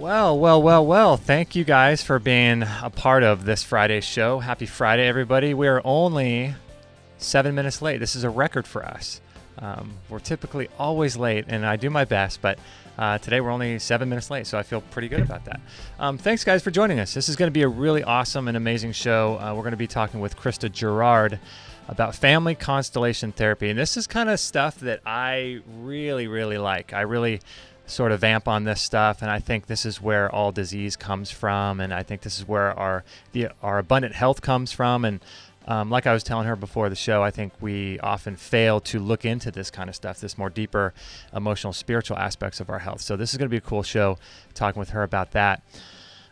Well. Thank you guys for being a part of this Friday show. Happy Friday, everybody. We are only 7 minutes late. This is a record for us. We're typically always late, and I do my best, but today we're only 7 minutes late, so I feel pretty good about that. Thanks, guys, for joining us. This is going to be a really awesome and amazing show. We're going to be talking with Krista Jarrard about family constellation therapy, and this is kind of stuff that I really like. I really sort of vamp on this stuff, and I think this is where all disease comes from, and I think this is where our abundant health comes from. And like I was telling her before the show, I think we often fail to look into this kind of stuff, this more deeper emotional, spiritual aspects of our health. So this is going to be a cool show, talking with her about that.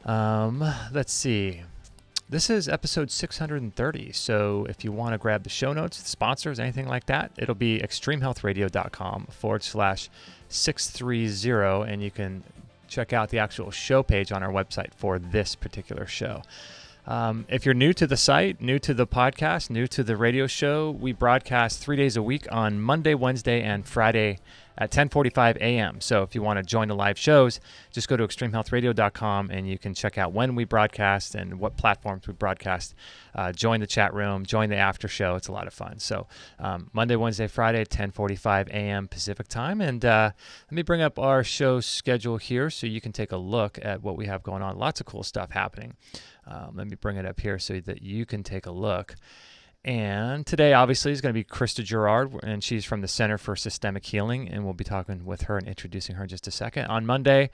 Let's see. This is episode 630, so if you want to grab the show notes, the sponsors, anything like that, it'll be extremehealthradio.com/630, and you can check out the actual show page on our website for this particular show. If you're new to the site, new to the podcast, new to the radio show, we broadcast 3 days a week on Monday, Wednesday, and Friday at 10:45 a.m. So if you want to join the live shows, just go to extremehealthradio.com and you can check out when we broadcast and what platforms we broadcast. Join the chat room, join the after show. It's a lot of fun. So Monday, Wednesday, Friday, 10:45 a.m. Pacific time. And let me bring up our show schedule here so you can take a look at what we have going on. Lots of cool stuff happening. Let me bring it up here so that you can take a look. And today, obviously, is going to be Krista Jarrard, and she's from the Center for Systemic Healing, and we'll be talking with her and introducing her in just a second. On Monday,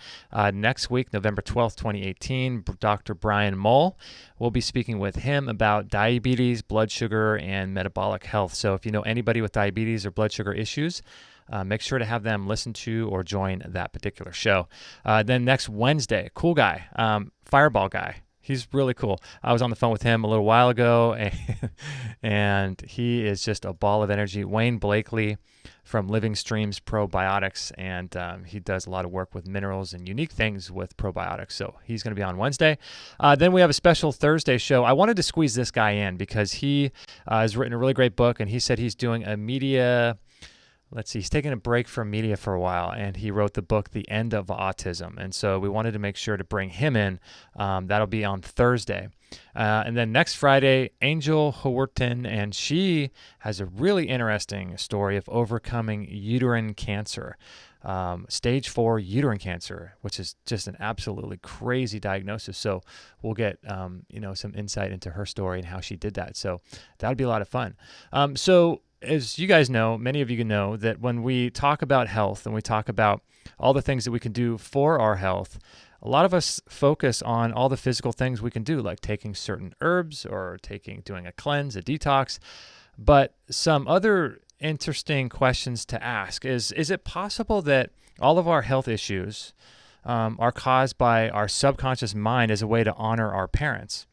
next week, November 12th, 2018, Dr. Brian Mull, we'll be speaking with him about diabetes, blood sugar, and metabolic health. So if you know anybody with diabetes or blood sugar issues, make sure to have them listen to or join that particular show. Then next Wednesday, cool guy, Fireball guy. He's really cool. I was on the phone with him a little while ago, and he is just a ball of energy. Wayne Blakely from Living Streams Probiotics, and he does a lot of work with minerals and unique things with probiotics. So he's going to be on Wednesday. Then we have a special Thursday show. I wanted to squeeze this guy in because he has written a really great book, and he said he's doing a media... Let's see, he's taking a break from media for a while, and he wrote the book, The End of Autism. And so we wanted to make sure to bring him in. That'll be on Thursday. And then next Friday, Angel Hawerton, and she has a really interesting story of overcoming uterine cancer, stage 4 uterine cancer, which is just an absolutely crazy diagnosis. So we'll get, some insight into her story and how she did that. So that'll be a lot of fun. As you guys know, many of you know that when we talk about health and we talk about all the things that we can do for our health, a lot of us focus on all the physical things we can do, like taking certain herbs or doing a cleanse, a detox. But some other interesting questions to ask is it possible that all of our health issues are caused by our subconscious mind as a way to honor our parents?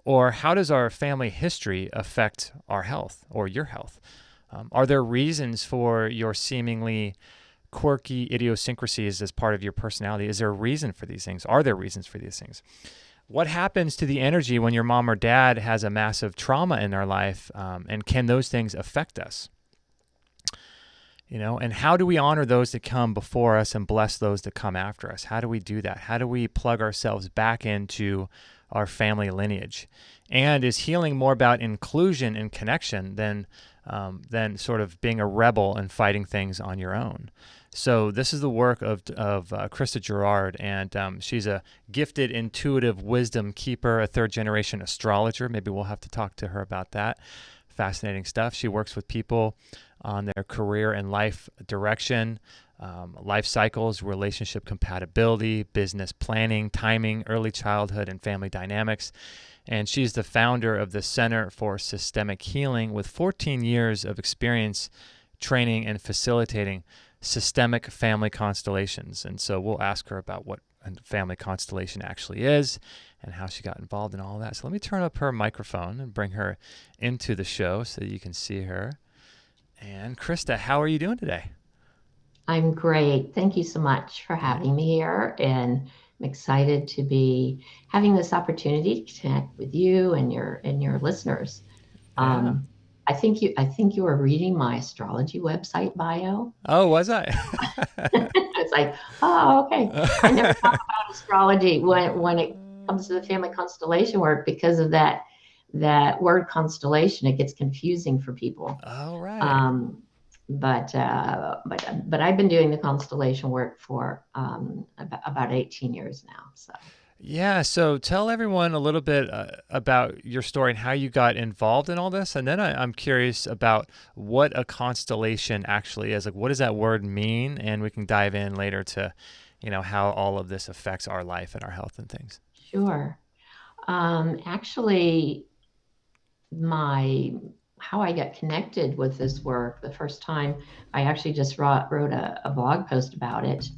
Or how does our family history affect our health or your health? Are there reasons for your seemingly quirky idiosyncrasies as part of your personality? Is there a reason for these things? Are there reasons for these things? What happens to the energy when your mom or dad has a massive trauma in their life? And can those things affect us? And how do we honor those that come before us and bless those that come after us? How do we do that? How do we plug ourselves back into our family lineage? And is healing more about inclusion and connection than sort of being a rebel and fighting things on your own? So this is the work of Krista Jarrard, and she's a gifted intuitive wisdom keeper, a third-generation astrologer. Maybe we'll have to talk to her about that. Fascinating stuff. She works with people on their career and life direction, life cycles, relationship compatibility, business planning, timing, early childhood, and family dynamics. And she's the founder of the Center for Systemic Healing with 14 years of experience training and facilitating systemic family constellations. And so we'll ask her about what a family constellation actually is and how she got involved in all that. So let me turn up her microphone and bring her into the show so that you can see her. And Krista, how are you doing today? I'm great. Thank you so much for having me here. And I'm excited to be having this opportunity to connect with you and your listeners. Yeah. I think you were reading my astrology website bio. Oh, was I? It's like, oh, okay. I never talk about astrology when it comes to the family constellation work because of that word constellation. It gets confusing for people. Oh, right. Um, but I've been doing the constellation work for about 18 years now. So Yeah, so tell everyone a little bit about your story and how you got involved in all this. And then I'm curious about what a constellation actually is. Like, what does that word mean? And we can dive in later to, how all of this affects our life and our health and things. sure. Actually, my how I got connected with this work, the first time I actually just wrote a blog post about it,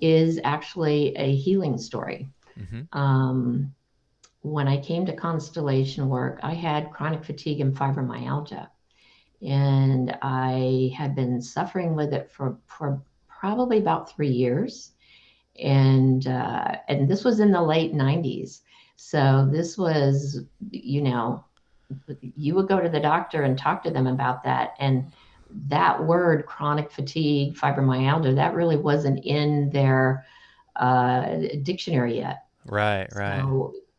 is actually a healing story. Mm-hmm. When I came to constellation work, I had chronic fatigue and fibromyalgia, and I had been suffering with it for probably about 3 years, and this was in the late 90s. So this was, you would go to the doctor and talk to them about that, and that word chronic fatigue, fibromyalgia, that really wasn't in their dictionary yet. Right, right.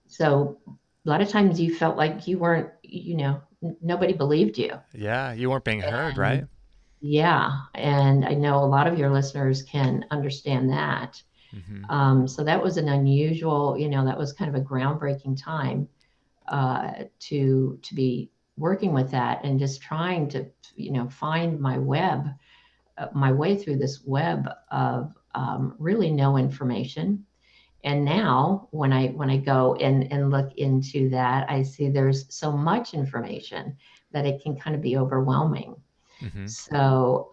So a lot of times you felt like you weren't, nobody believed you. Yeah, you weren't being heard, right? And yeah, and I know a lot of your listeners can understand that. Mm-hmm. So that was an unusual, that was kind of a groundbreaking time to be working with that and just trying to, find my way through this web of really no information. And now when I go and look into that, I see there's so much information that it can kind of be overwhelming. Mm-hmm. So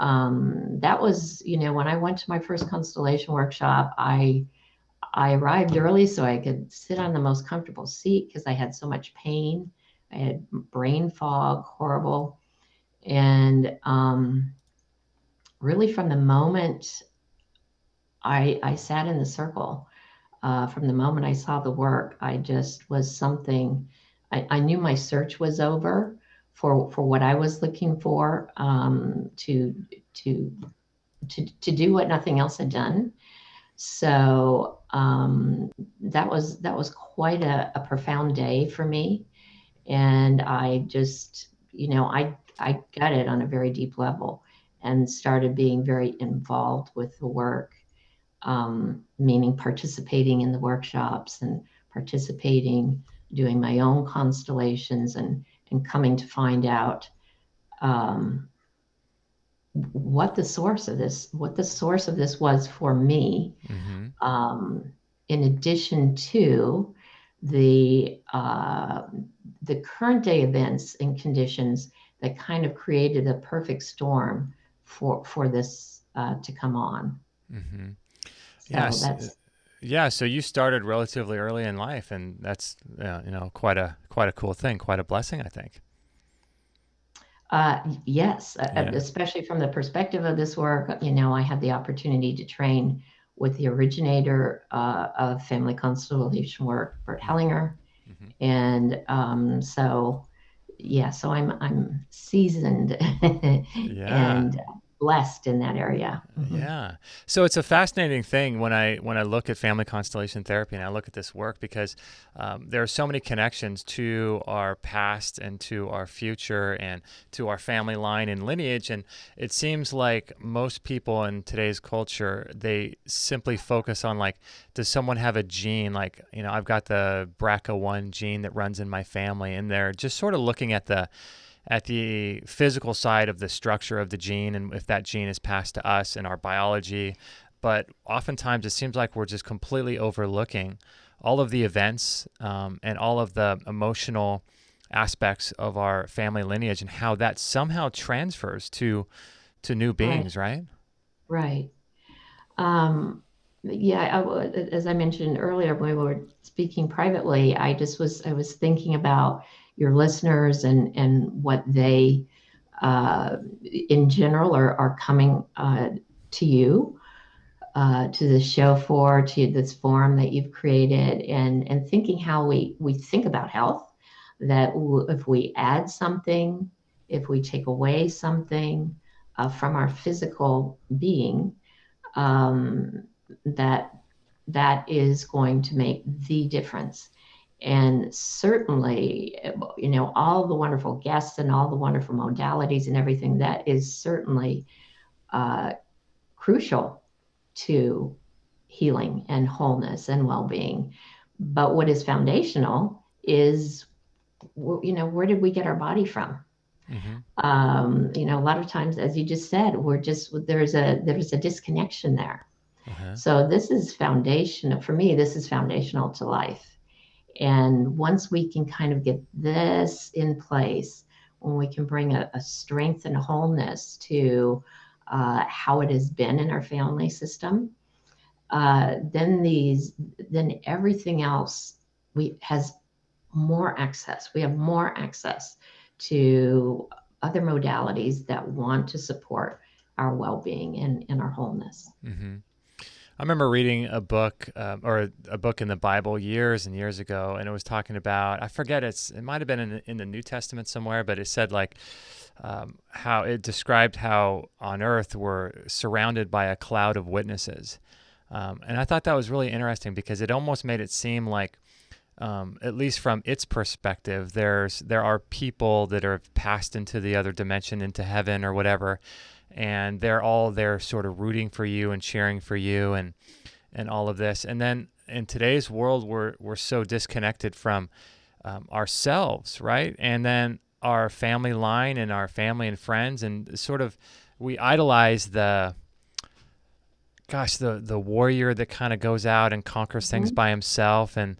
that was, when I went to my first constellation workshop, I arrived early so I could sit on the most comfortable seat because I had so much pain. I had brain fog, horrible. And really, from the moment I sat in the circle, from the moment I saw the work, I just was something. I knew my search was over for what I was looking for, to to do what nothing else had done. So that was quite a profound day for me, and I just, I got it on a very deep level and started being very involved with the work, meaning participating in the workshops and participating, doing my own constellations, and coming to find out um, what the source of this was for me, Mm-hmm. in addition to the uh, the current day events and conditions that kind of created a perfect storm for this to come on. Mm-hmm. So Yes. that's Yeah, so you started relatively early in life, and that's quite a cool thing, quite a blessing, I think. yes, Yeah. especially from the perspective of this work. I had the opportunity to train with the originator of family constellation work, Bert Hellinger, Mm-hmm. and so yeah, so I'm seasoned Yeah. and blessed in that area. Mhm. Yeah. So it's a fascinating thing when I look at family constellation therapy and I look at this work because there are so many connections to our past and to our future and to our family line and lineage. And it seems like most people in today's culture, they simply focus on like, does someone have a gene? Like, I've got the BRCA1 gene that runs in my family, and they're just sort of looking at the physical side of the structure of the gene and if that gene is passed to us in our biology. But oftentimes it seems like we're just completely overlooking all of the events and all of the emotional aspects of our family lineage and how that somehow transfers to new Right, beings, right? right. Um, yeah, as I mentioned earlier when we were speaking privately, I was thinking about your listeners and what they, in general, are coming to you, to the show for, to this forum that you've created, and thinking how we think about health. That if we add something, if we take away something from our physical being, um, that that is going to make the difference. And certainly, all the wonderful guests and all the wonderful modalities and everything, that is certainly uh, crucial to healing and wholeness and well-being. But what is foundational is, where did we get our body from? Mm-hmm. A lot of times, as you just said, there's a disconnection there. Uh-huh. So this is foundational for me. This is foundational to life. And once we can kind of get this in place, when we can bring a strength and a wholeness to how it has been in our family system, then everything else has more access. We have more access to other modalities that want to support our well-being and our wholeness. Mm-hmm. I remember reading a book or a book in the Bible years and years ago, and it was talking about, I forget, it might have been in the New Testament somewhere, but it said like how it described how on earth we're surrounded by a cloud of witnesses. And I thought that was really interesting because it almost made it seem like, at least from its perspective, there are people that are passed into the other dimension, into heaven or whatever, and they're all there sort of rooting for you and cheering for you and all of this. And then in today's world, we're so disconnected from ourselves, right? And then our family line and our family and friends, and sort of we idolize the warrior that kind of goes out and conquers things by himself, and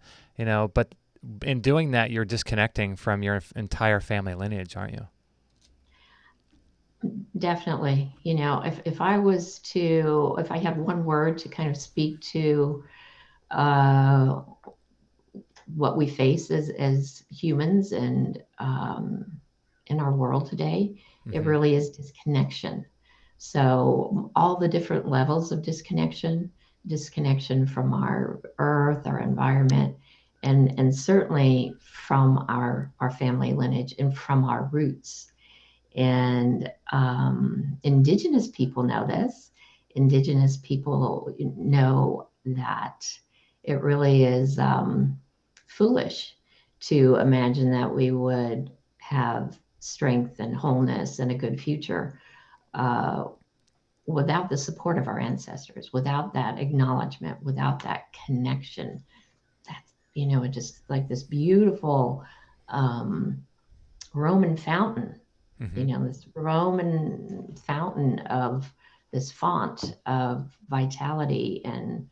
but in doing that, you're disconnecting from your entire family lineage, aren't you? Definitely. If I had one word to kind of speak to uh, what we face as humans and in our world today, it Mm-hmm. really is disconnection. So all the different levels of disconnection from our earth, our environment, and certainly from our family lineage and from our roots. And Indigenous people know this. Indigenous people know that it really is foolish to imagine that we would have strength and wholeness and a good future uh, without the support of our ancestors, without that acknowledgement, without that connection. That's, just like this beautiful um, Roman fountain, Mm-hmm. this Roman fountain of this font of vitality and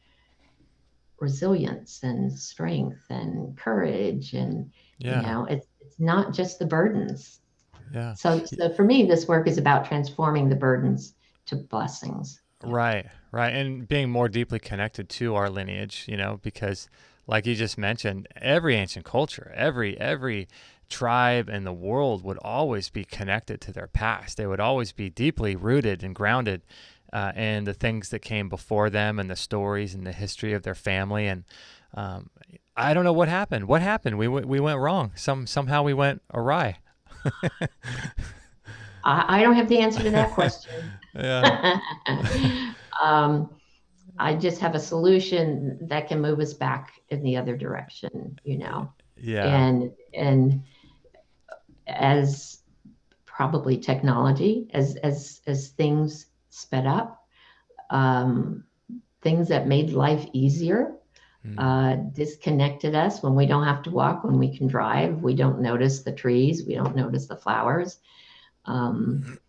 resilience and strength and courage. And, Yeah. it's not just the burdens. Yeah. So for me, this work is about transforming the burdens to blessings. Yeah. Right, right. And being more deeply connected to our lineage, because like you just mentioned, every ancient culture, every tribe in the world would always be connected to their past. They would always be deeply rooted and grounded in the things that came before them and the stories and the history of their family. And um, I don't know what happened. What happened? We went wrong. Somehow we went awry. I don't have the answer to that question. Yeah. um, I just have a solution that can move us back in the other direction. Yeah. And as probably technology, as things sped up, um, things that made life easier Mm. disconnected us. When we don't have to walk, when we can drive, we don't notice the trees, we don't notice the flowers. Um,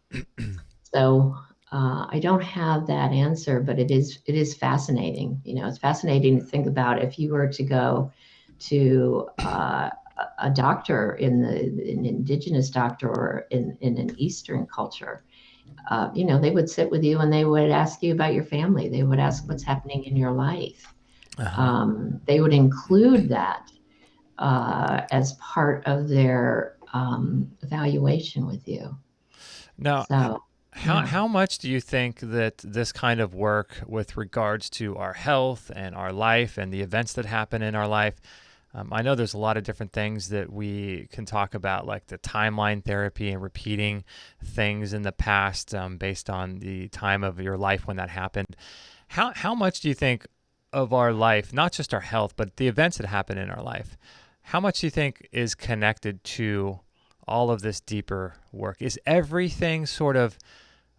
so I don't have that answer, but it is fascinating. It's fascinating to think about if you were to go to a doctor an indigenous doctor or in an Eastern culture. They would sit with you and they would ask you about your family. They would ask what's happening in your life. Uh-huh. They would include that as part of their evaluation with you. Now, So, yeah. how much do you think that this kind of work with regards to our health and our life and the events that happen in our life? I know there's a lot of different things that we can talk about, like the timeline therapy and repeating things in the past based on the time of your life when that happened. How much do you think of our life, not just our health, but the events that happen in our life, how much do you think is connected to all of this deeper work? Is everything sort of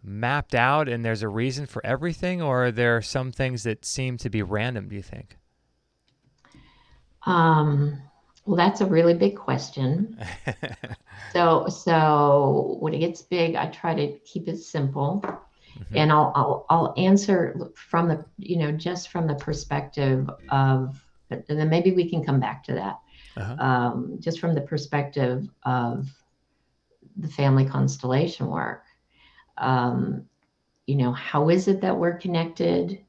mapped out and there's a reason for everything, or are there some things that seem to be random, do you think? Well, that's a really big question. So when it gets big, I try to keep it simple. Mm-hmm. And I'll answer from the, just from the perspective of, and then maybe we can come back to that. Just from the perspective of the family constellation work. How is it that we're connected?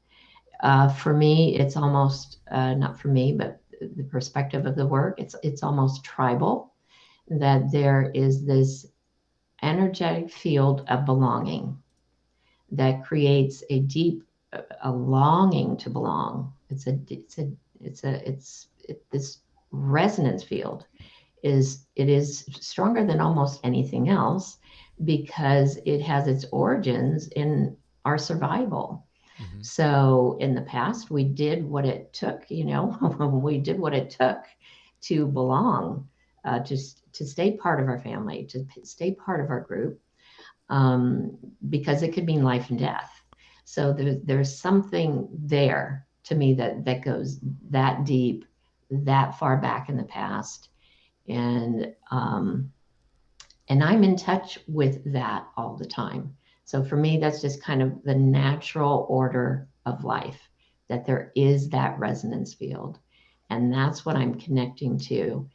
For me, it's almost, not for me, but the perspective of the work, it's almost tribal, that there is this energetic field of belonging that creates a deep, a longing to belong. This resonance field is stronger than almost anything else because it has its origins in our survival. Mm-hmm. So in the past, we did what it took, we did what it took to belong, to stay part of our family, to stay part of our group, because it could mean life and death. So there's something there to me that goes that deep, that far back in the past. And I'm in touch with that all the time. So for me, that's just kind of the natural order of life, that there is that resonance field. And that's what I'm connecting to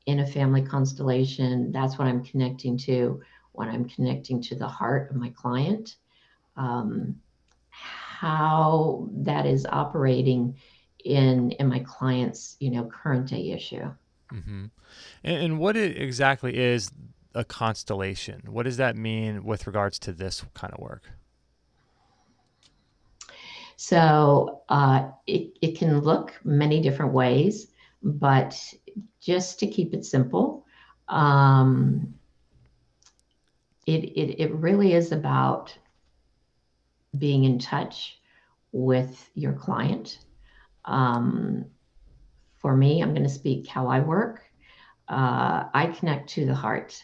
in a family constellation. That's what I'm connecting to when I'm connecting to the heart of my client, how that is operating in my client's, current day issue. Mm-hmm. And what exactly is a constellation? What does that mean with regards to this kind of work? So it can look many different ways, but just to keep it simple, it really is about being in touch with your client. For me, I'm going to speak how I work. I connect to the heart.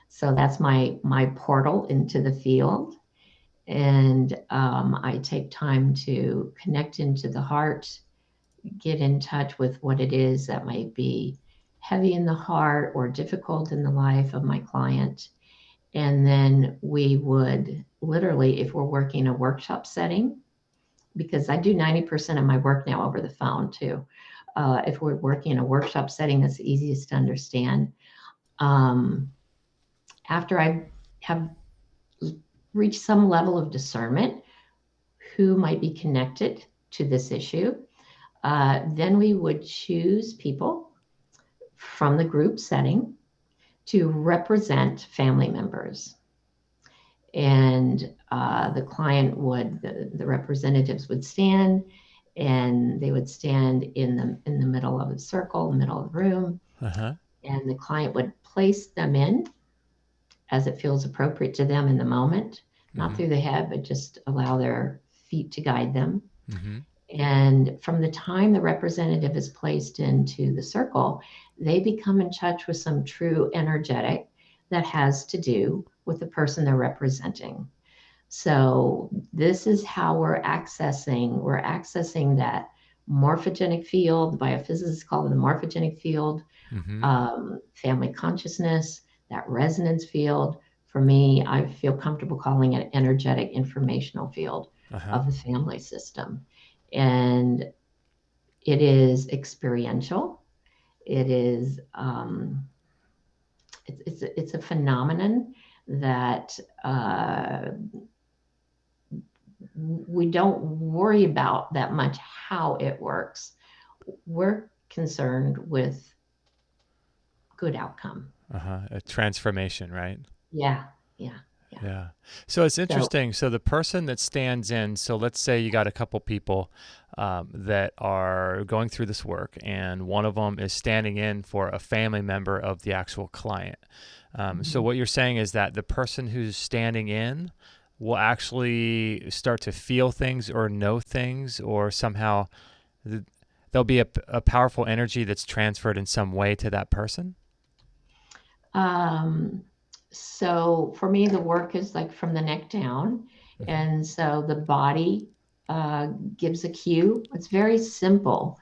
So that's my portal into the field. And I take time to connect into the heart, get in touch with what it is that might be heavy in the heart or difficult in the life of my client. And then we would literally, if we're working a workshop setting, because I do 90% of my work now over the phone too. If we're working in a workshop setting, that's the easiest to understand. After I have reached some level of discernment, who might be connected to this issue, then we would choose people from the group setting to represent family members. And the representatives would stand, and they would stand in the middle of the circle, middle of the room. Uh-huh. And the client would place them in as it feels appropriate to them in the moment, not mm-hmm. through the head, but just allow their feet to guide them. Mm-hmm. And from the time the representative is placed into the circle, they become in touch with some true energetic that has to do with the person they're representing. So this is how we're accessing that morphogenic field. Biophysicists call it the morphogenic field, mm-hmm. Family consciousness, that resonance field. For me, I feel comfortable calling it energetic informational field uh-huh. of the family system. And it is experiential. It is, it's a phenomenon that we don't worry about that much how it works. We're concerned with good outcome. Uh-huh. A transformation, right? Yeah. Yeah. So it's interesting. So the person that stands in, so let's say you got a couple people that are going through this work, and one of them is standing in for a family member of the actual client. Mm-hmm. So what you're saying is that the person who's standing in will actually start to feel things or know things, or somehow there'll be a powerful energy that's transferred in some way to that person? So for me, the work is like from the neck down. Mm-hmm. And so the body gives a cue. It's very simple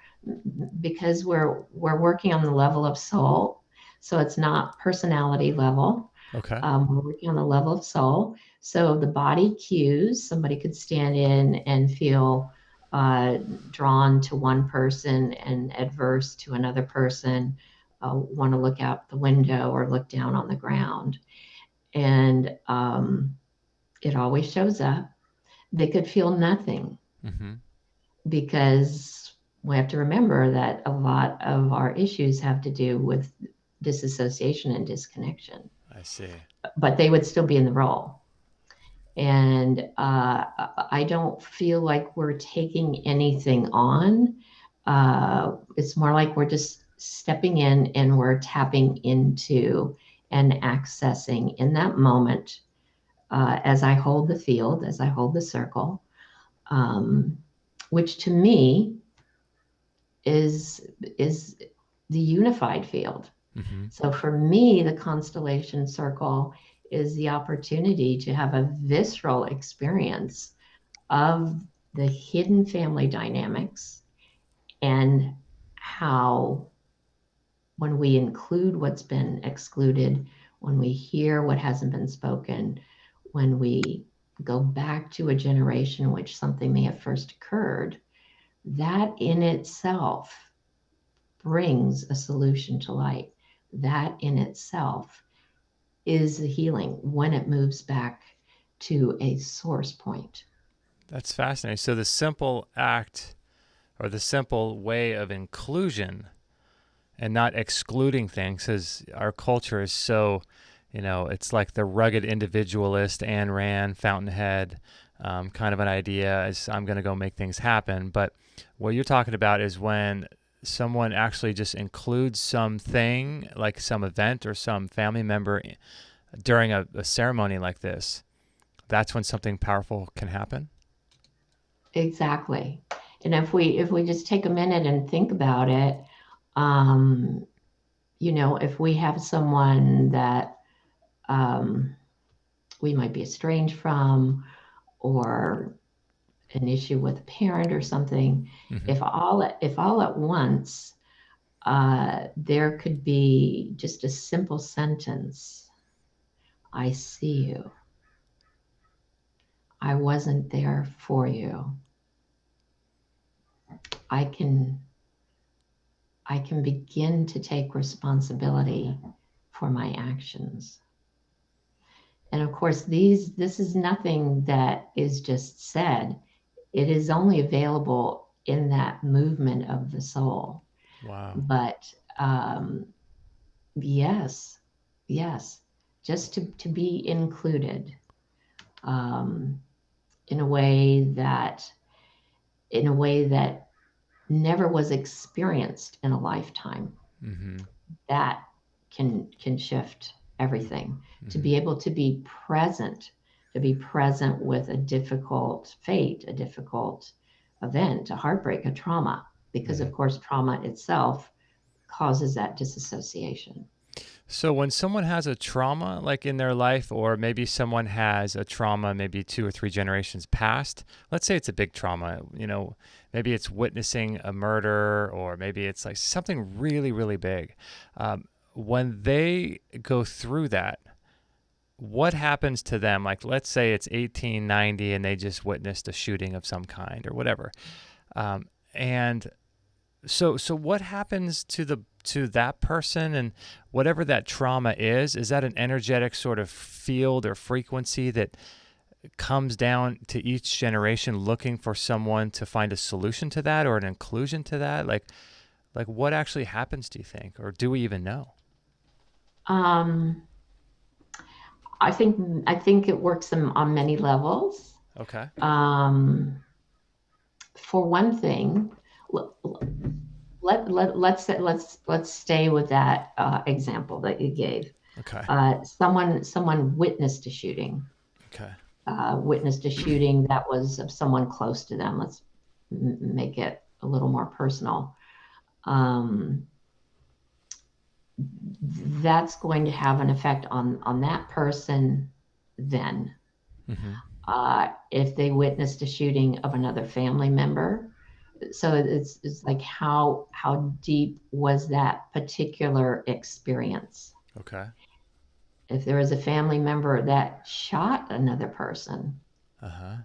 because we're working on the level of soul. So it's not personality level. Okay. We're working on the level of soul. So the body cues, somebody could stand in and feel uh, drawn to one person and adverse to another person, want to look out the window or look down on the ground. And it always shows up. They could feel nothing Mm-hmm. because we have to remember that a lot of our issues have to do with disassociation and disconnection, I see. but they would still be in the role. And I don't feel like we're taking anything on. It's more like we're just stepping in and we're tapping into and accessing in that moment, as I hold the field, as I hold the circle, um, which to me is the unified field. Mm-hmm. So for me, the constellation circle is the opportunity to have a visceral experience of the hidden family dynamics and how, when we include what's been excluded, when we hear what hasn't been spoken, when we go back to a generation in which something may have first occurred, that in itself brings a solution to light. That in itself is the healing when it moves back to a source point. That's fascinating. So the simple act or the simple way of inclusion and not excluding things, because our culture is so, it's like the rugged individualist, Ayn Rand, Fountainhead, kind of an idea is I'm going to go make things happen. But what you're talking about is when someone actually just includes something like some event or some family member during a ceremony like this. That's when something powerful can happen. Exactly. And if we just take a minute and think about it, um, if we have someone that um, we might be estranged from, or an issue with a parent or something, Mm-hmm. if all at once, there could be just a simple sentence: "I see you. I wasn't there for you. I can I can begin to take responsibility for my actions." And of course, this is nothing that is just said. It is only available in that movement of the soul. Wow. But yes, yes, just to be included, um, in a way that never was experienced in a lifetime. Mm-hmm. That can shift everything. To Mm-hmm. be able to be present with a difficult fate, a difficult event, a heartbreak, a trauma, because Mm-hmm. of course trauma itself causes that disassociation. So when someone has a trauma like in their life, or maybe someone has a trauma maybe 2 or 3 generations past, let's say it's a big trauma, maybe it's witnessing a murder, or maybe it's like something really, really big. When they go through that, what happens to them? Like, let's say it's 1890 and they just witnessed a shooting of some kind or whatever. And so what happens to that person, and whatever that trauma is that an energetic sort of field or frequency that comes down to each generation looking for someone to find a solution to that or an inclusion to that? Like what actually happens, do you think, or do we even know? Um, I think it works on many levels. Okay. Um, for one thing, let's stay with that example that you gave. Okay. Someone witnessed a shooting. Okay. witnessed a shooting that was of someone close to them. Let's make it a little more personal. That's going to have an effect on that person then. Mm-hmm. If they witnessed a shooting of another family member, so it's like how deep was that particular experience? Okay. If there was a family member that shot another person, Uh-huh.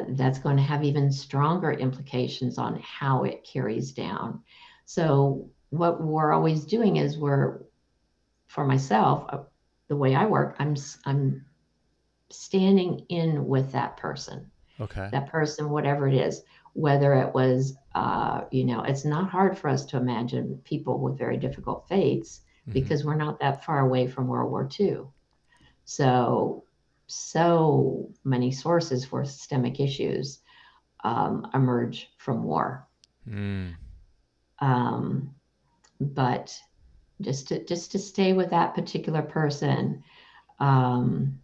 that's going to have even stronger implications on how it carries down. So what we're always doing is for myself, the way I work, I'm standing in with that person, Okay. whatever it is, whether it was, it's not hard for us to imagine people with very difficult fates Mm-hmm. because we're not that far away from World War II. So many sources for systemic issues emerge from war. Mm. Um, but just to stay with that particular person, um,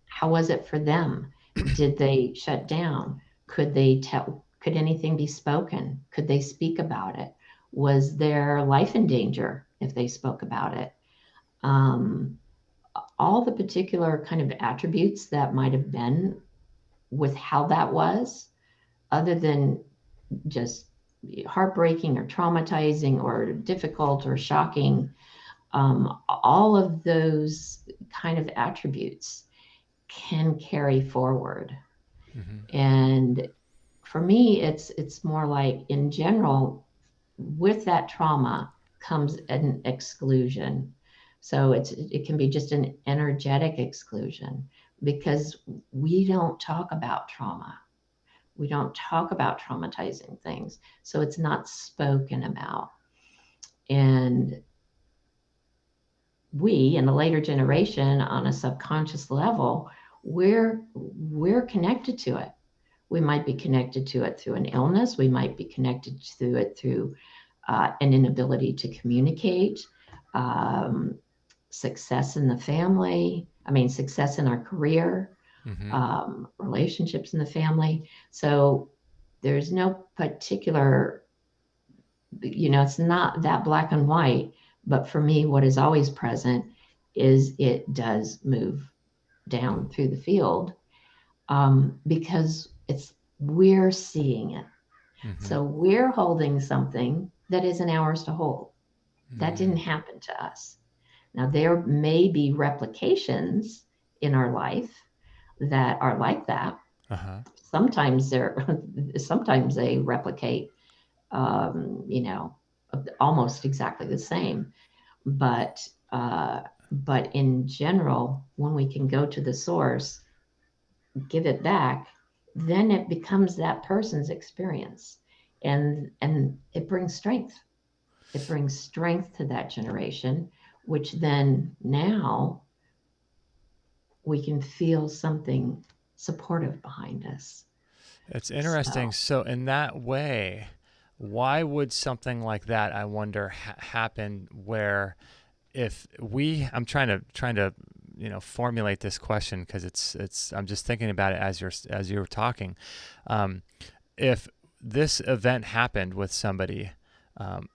how was it for them? Did they shut down? Could they tell? Could anything be spoken? Could they speak about it? Was their life in danger if they spoke about it? Um, all the particular kind of attributes that might have been with how that was, other than just heartbreaking or traumatizing or difficult or shocking, all of those kind of attributes can carry forward. Mm-hmm. And for me, it's more like in general, with that trauma comes an exclusion. So it can be just an energetic exclusion because we don't talk about trauma. We don't talk about traumatizing things. So it's not spoken about. And we in the later generation on a subconscious level, we're connected to it. We might be connected to it through an illness. We might be connected to it through an inability to communicate, um, success in the family, success in our career, Mm-hmm. relationships in the family. So there's no particular, it's not that black and white. But for me, what is always present is it does move down through the field, because we're seeing it. Mm-hmm. So we're holding something that isn't ours to hold. That didn't Mm. happen to us. Now, there may be replications in our life that are like that. Uh-huh. Sometimes sometimes they replicate, um, you know, almost exactly the same. But but in general, when we can go to the source, give it back, then it becomes that person's experience, and it brings strength. It brings strength to that generation, which then now we can feel something supportive behind us. It's So interesting. So in that way, why would something like that, I wonder, happen where if I'm trying to formulate this question because it's I'm just thinking about it as you were talking. Um, if this event happened with somebody, um,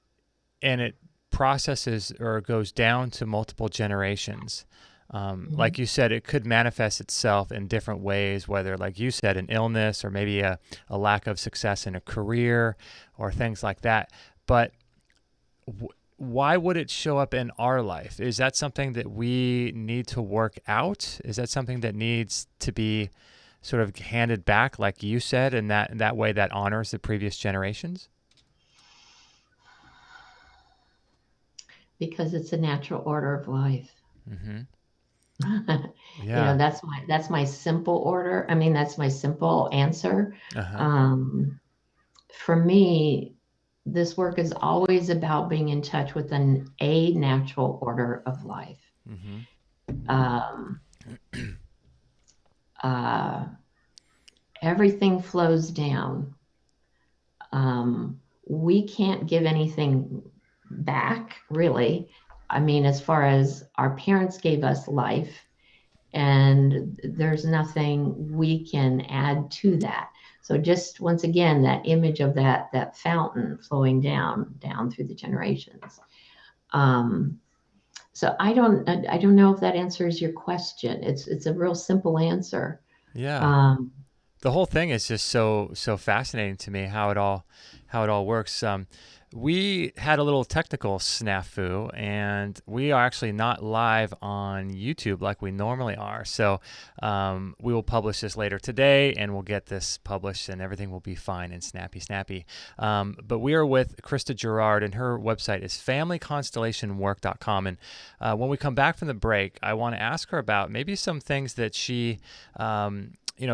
and it processes or goes down to multiple generations. mhm. Like you said, it could manifest itself in different ways, whether, like you said, an illness or maybe a lack of success in a career or things like that. But why would it show up in our life? Is that something that we need to work out? Is that something that needs to be sort of handed back, like you said, and that way that honors the previous generations? Because it's a natural order of life. Mm-hmm. Yeah. That's my simple order. That's my simple answer. Uh-huh. Um, for me, this work is always about being in touch with a natural order of life. Mm-hmm. Um, uh, everything flows down. We can't give anything back, really. As far as our parents gave us life, and there's nothing we can add to that. So just once again, that image of that fountain flowing down through the generations. Um, so I don't know if that answers your question. It's a real simple answer. Yeah. Um, The whole thing is just so fascinating to me how it all works. We had a little technical snafu, and we are actually not live on YouTube like we normally are. So we will publish this later today, and we'll get this published, and everything will be fine and snappy. But we are with Krista Jarrard, and her website is familyconstellationwork.com. And when we come back from the break, I want to ask her about maybe some things that she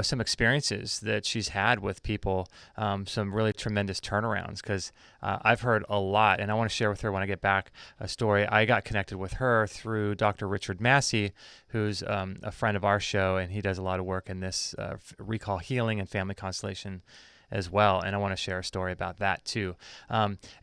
some experiences that she's had with people, some really tremendous turnarounds, because I've heard a lot, and I want to share with her when I get back a story. I got connected with her through Dr. Richard Massey, who's a friend of our show, and he does a lot of work in this recall healing and family constellation as well, and I want to share a story about that too.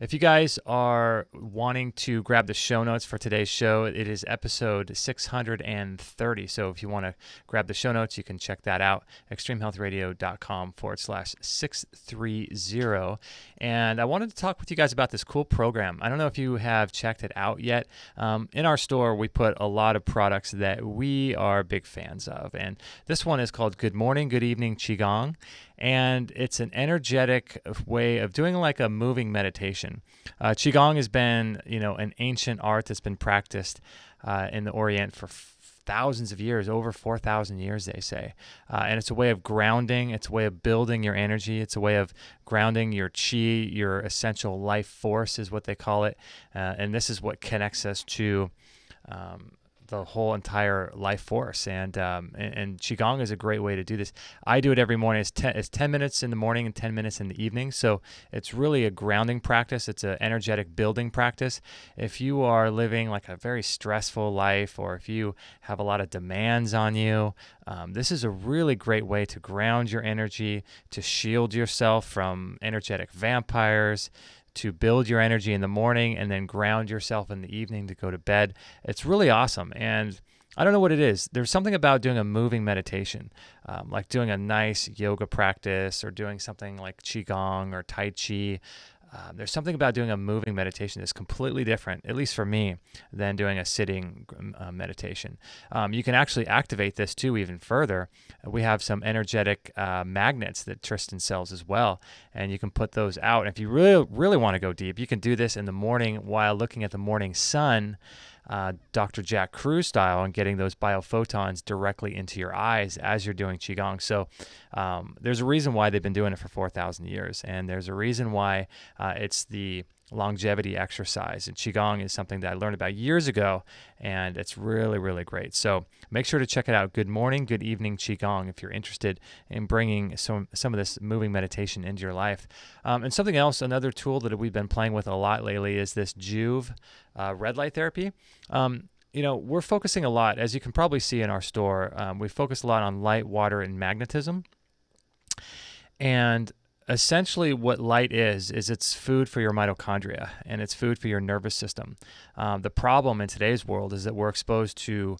If you guys are wanting to grab the show notes for today's show, it is episode 630. So if you want to grab the show notes, you can check that out, extremehealthradio.com/630. And I wanted to talk with you guys about this cool program. I don't know if you have checked it out yet. In our store, we put a lot of products that we are big fans of, and this one is called Good Morning, Good Evening Qigong. And it's an energetic way of doing like a moving meditation. Qigong has been, an ancient art that's been practiced in the Orient for thousands of years, over 4,000 years, they say. And it's a way of grounding. It's a way of building your energy. It's a way of grounding your qi, your essential life force is what they call it. And this is what connects us to the whole entire life force, and Qigong is a great way to do this. I do it every morning. It's 10 minutes in the morning and 10 minutes in the evening, so it's really a grounding practice. It's an energetic building practice. If you are living like a very stressful life, or if you have a lot of demands on you, this is a really great way to ground your energy, to shield yourself from energetic vampires, to build your energy in the morning and then ground yourself in the evening to go to bed. It's really awesome. And I don't know what it is. There's something about doing a moving meditation, like doing a nice yoga practice or doing something like Qigong or Tai Chi. There's something about doing a moving meditation that's completely different, at least for me, than doing a sitting meditation. You can actually activate this too even further. We have some energetic magnets that Tristan sells as well, and you can put those out. And if you really want to go deep, you can do this in the morning while looking at the morning sun, Dr. Jack Kruse style, and getting those biophotons directly into your eyes as you're doing Qigong. So there's a reason why they've been doing it for 4,000 years, and there's a reason why it's the longevity exercise. And Qigong is something that I learned about years ago, and it's really, really great. So make sure to check it out. Good morning, good evening Qigong, if you're interested in bringing some of this moving meditation into your life. And something else, another tool that we've been playing with a lot lately is this Juve red light therapy. We're focusing a lot, as you can probably see in our store, we focus a lot on light, water, and magnetism. And essentially what light is it's food for your mitochondria, and it's food for your nervous system. The problem in today's world is that we're exposed to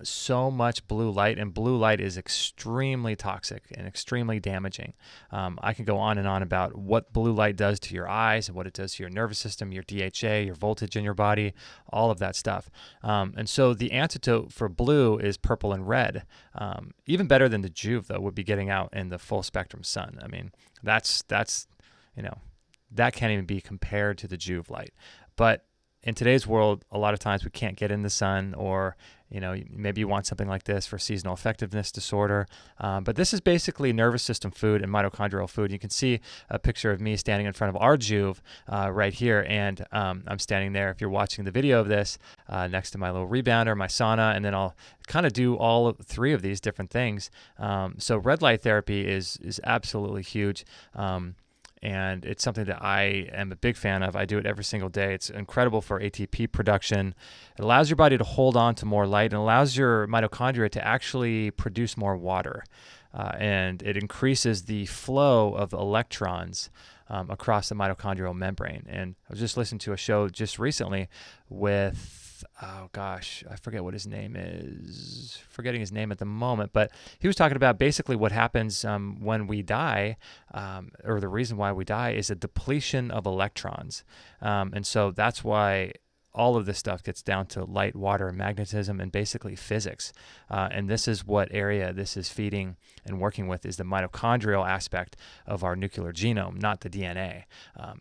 so much blue light, and blue light is extremely toxic and extremely damaging. I can go on and on about what blue light does to your eyes and what it does to your nervous system, your DHA, your voltage in your body, all of that stuff. And so the antidote for blue is purple and red. Even better than the Juve, though, would be getting out in the full spectrum sun. I mean, that's that can't even be compared to the Juve light. But in today's world, a lot of times we can't get in the sun, or maybe you want something like this for seasonal effectiveness disorder. But this is basically nervous system food and mitochondrial food. You can see a picture of me standing in front of our Juve right here, and I'm standing there, if you're watching the video of this, next to my little rebounder, my sauna, and then I'll kind of do all three of these different things. So red light therapy is absolutely huge. And it's something that I am a big fan of. I do it every single day. It's incredible for ATP production. It allows your body to hold on to more light, and allows your mitochondria to actually produce more water. And it increases the flow of electrons across the mitochondrial membrane. And I was just listening to a show just recently with with, oh gosh, I forget what his name is, forgetting his name at the moment, but he was talking about basically what happens when we die, or the reason why we die is a depletion of electrons. And so that's why all of this stuff gets down to light, water, and magnetism, and basically physics. And this is what area this is feeding and working with, is the mitochondrial aspect of our nuclear genome, not the DNA.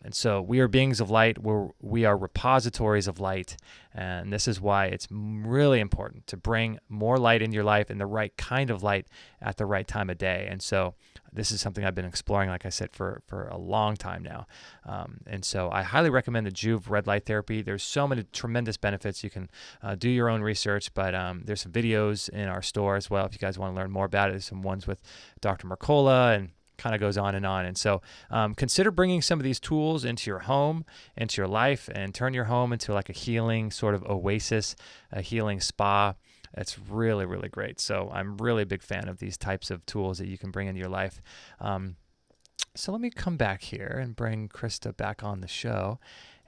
And so we are beings of light. We are repositories of light. And this is why it's really important to bring more light in your life, and the right kind of light at the right time of day. And so this is something I've been exploring, like I said, for a long time now. And so I highly recommend the Juve red light therapy. There's so many tremendous benefits. You can do your own research, but there's some videos in our store as well if you guys want to learn more about it. There's some ones with Dr. Mercola, and kind of goes on and on. And so consider bringing some of these tools into your home, into your life, and turn your home into like a healing sort of oasis, a healing spa. It's really, really great. So I'm really a big fan of these types of tools that you can bring into your life. So let me come back here and bring Krista back on the show.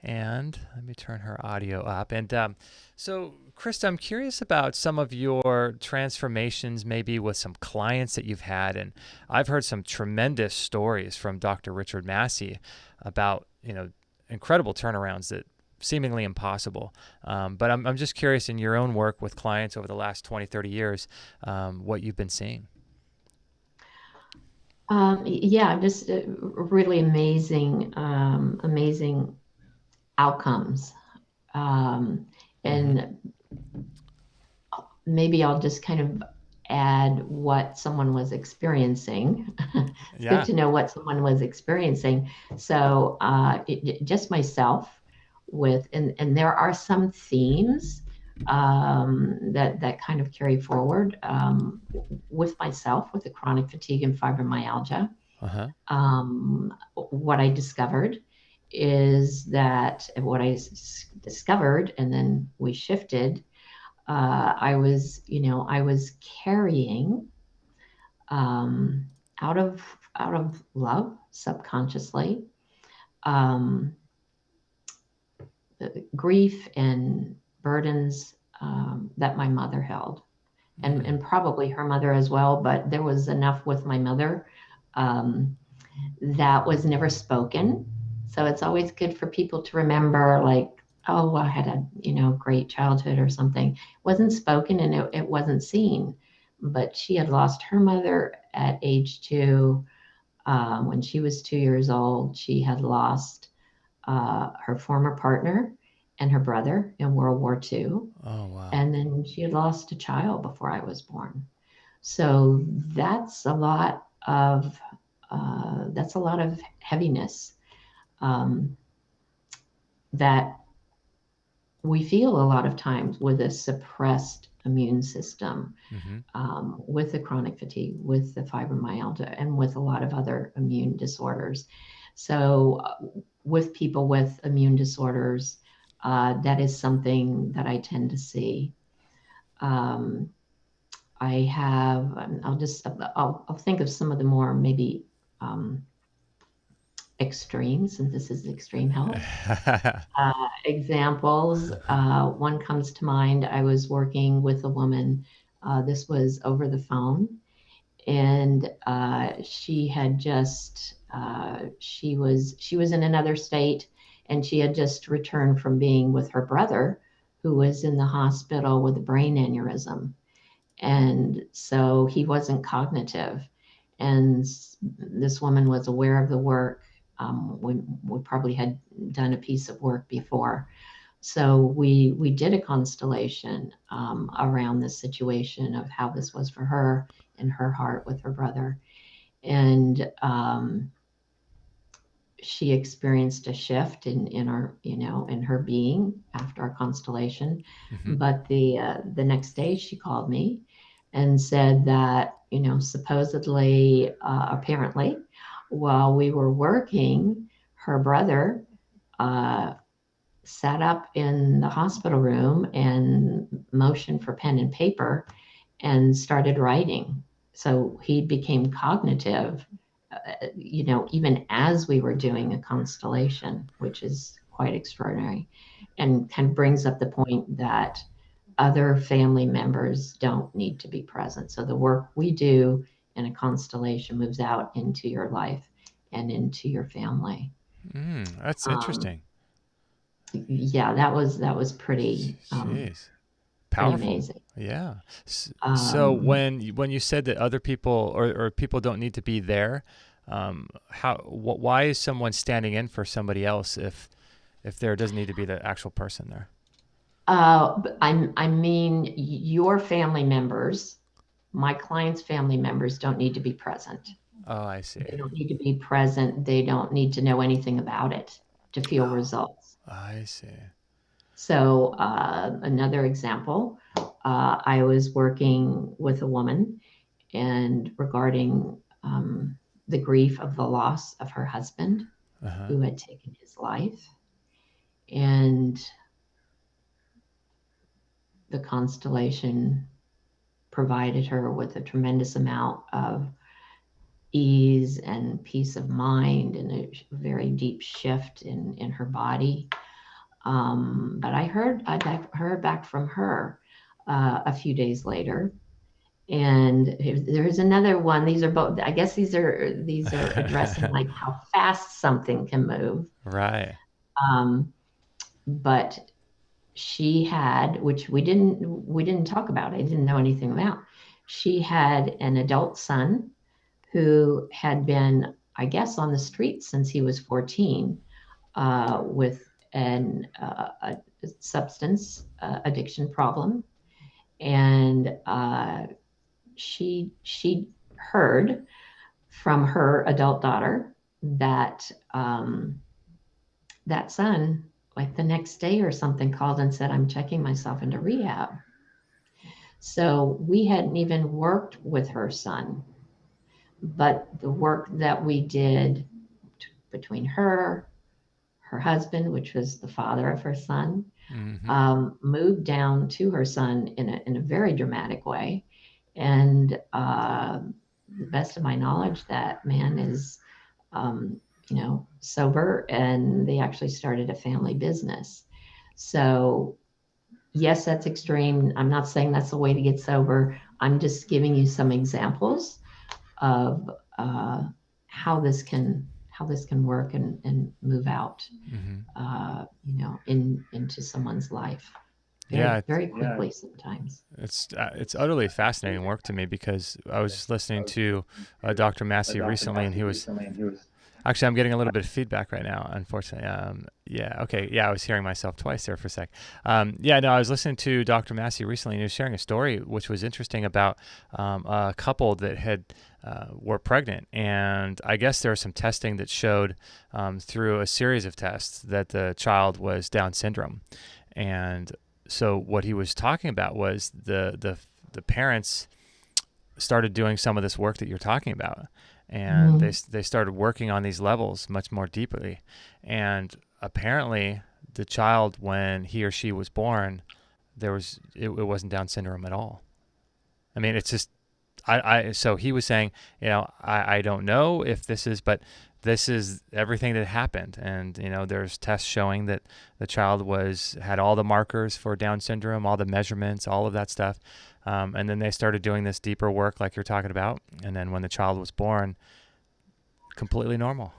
And let me turn her audio up. And so, Krista, I'm curious about some of your transformations, maybe with some clients that you've had. And I've heard some tremendous stories from Dr. Richard Massey about, incredible turnarounds that seemingly impossible. But I'm just curious, in your own work with clients over the last 20, 30 years, what you've been seeing. Just really amazing outcomes. And maybe I'll just kind of add what someone was experiencing. It's good to know what someone was experiencing. So just myself and there are some themes that kind of carry forward with myself with the chronic fatigue and fibromyalgia. What I discovered is that discovered, and then we shifted. I was carrying out of love subconsciously grief and burdens that my mother held, and probably her mother as well. But there was enough with my mother that was never spoken. So it's always good for people to remember, like, oh, I had a great childhood or something. It wasn't spoken, and it wasn't seen. But she had lost her mother at age 2. When she was 2 years old, she had lost her former partner and her brother in World War II. Oh, wow. And then she had lost a child before I was born. So that's a lot of heaviness that we feel a lot of times with a suppressed immune system, with the chronic fatigue, with the fibromyalgia, and with a lot of other immune disorders. So with people with immune disorders, that is something that I tend to see. I'll think of some of the more maybe extreme, since this is extreme health. Examples. One comes to mind. I was working with a woman. This was over the phone, and she had just she was in another state, and she had just returned from being with her brother, who was in the hospital with a brain aneurysm. And so he wasn't cognitive. And this woman was aware of the work. We probably had done a piece of work before. So we did a constellation around this situation of how this was for her in her heart with her brother. And she experienced a shift in her being after our constellation. But the next day she called me and said that, supposedly, apparently, while we were working, her brother sat up in the hospital room and motioned for pen and paper and started writing. So he became cognitive, even as we were doing a constellation, which is quite extraordinary, and kind of brings up the point that other family members don't need to be present. So the work we do in a constellation moves out into your life and into your family. That's Um, interesting. yeah, that was Jeez. pretty Powerful. amazing. Yeah. So Um, when you said that other people or people don't need to be there, why is someone standing in for somebody else if there doesn't need to be the actual person there? I mean, your family members, my clients' family members don't need to be present. Oh, I see. They don't need to be present. They don't need to know anything about it to feel results. I see. So, another example, I was working with a woman and regarding the grief of the loss of her husband Uh-huh. who had taken his life. And the constellation provided her with a tremendous amount of ease and peace of mind and a very deep shift in her body. But I heard back from her a few days later, and there's another one. These are both. I guess these are addressing like how fast something can move. Right. Um, but she had, which we didn't talk about. I didn't know anything about. She had an adult son who had been, I guess, on the street since he was 14 with a substance addiction problem, and she heard from her adult daughter that that son, like the next day or something, called and said, "I'm checking myself into rehab." So we hadn't even worked with her son, but the work that we did between her husband, which was the father of her son, Mm-hmm. moved down to her son in a very dramatic way. And the best of my knowledge, that man is, um, sober, and they actually started a family business. So, yes, that's extreme. I'm not saying that's the way to get sober. I'm just giving you some examples of how this can work and move out, Mm-hmm. into someone's life Yeah, very, very quickly sometimes. it's utterly fascinating work to me because I was just listening to Dr. Massey recently, and he was actually, I'm getting a little bit of feedback right now, unfortunately. Yeah, okay, yeah, I was hearing myself twice there for a sec. Yeah, no, I was listening to Dr. Massey recently, and he was sharing a story which was interesting about a couple that had were pregnant, and I guess there was some testing that showed through a series of tests that the child was Down syndrome, and so what he was talking about was the parents started doing some of this work that you're talking about, and Mm. they started working on these levels much more deeply, and apparently the child, when he or she was born, it wasn't Down syndrome at all. I mean, it's just so he was saying, I don't know if this is, but this is everything that happened. And, there's tests showing that the child had all the markers for Down syndrome, all the measurements, all of that stuff. And then they started doing this deeper work like you're talking about. And then when the child was born, completely normal.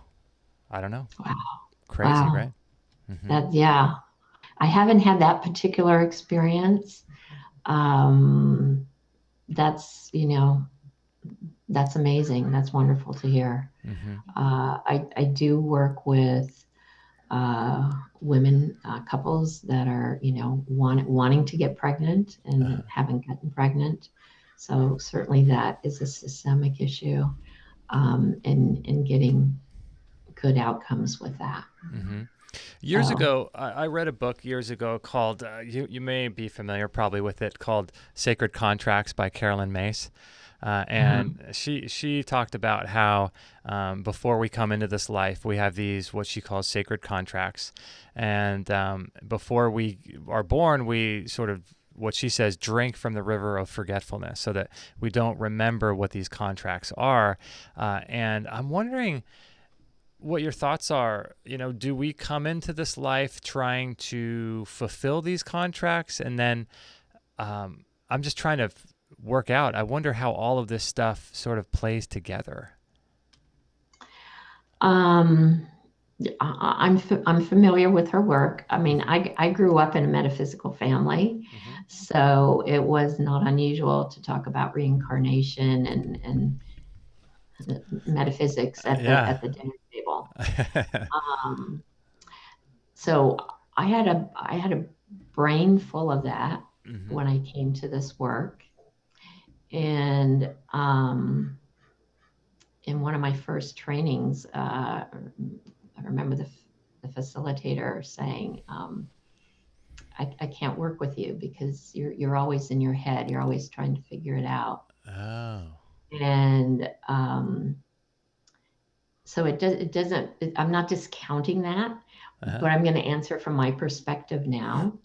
I don't know. Wow. Crazy, Wow. right? Mm-hmm. Yeah. I haven't had that particular experience. Um, that's amazing. That's wonderful to hear. Mm-hmm. I do work with women, couples that are, wanting to get pregnant and Uh-huh. haven't gotten pregnant. So certainly that is a systemic issue, in getting good outcomes with that. Mm-hmm. Years So, ago, I read a book years ago called, you may be familiar probably with it, called Sacred Contracts by Carolyn Mace. um, And she talked about how before we come into this life, we have these, what she calls sacred contracts. And before we are born, we sort of, what she says, drink from the river of forgetfulness so that we don't remember what these contracts are. And I'm wondering, what your thoughts are. Do we come into this life trying to fulfill these contracts? And then I'm just trying to work out. I wonder how all of this stuff sort of plays together. I'm familiar with her work. I mean, I grew up in a metaphysical family, so it was not unusual to talk about reincarnation and metaphysics at the dinner table. So I had a brain full of that when I came to this work, and in one of my first trainings, I remember the facilitator saying, I can't work with you because you're always in your head. You're always trying to figure it out. Oh. And so I'm not discounting that, but I'm going to answer from my perspective now,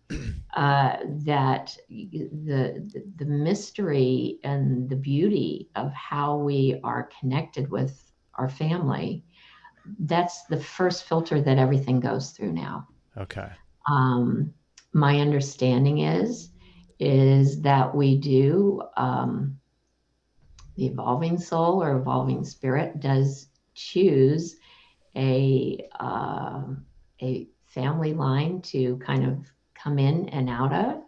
that the mystery and the beauty of how we are connected with our family, that's the first filter that everything goes through now. Okay. My understanding is that we do, the evolving soul or evolving spirit does choose a family line to kind of come in and out of,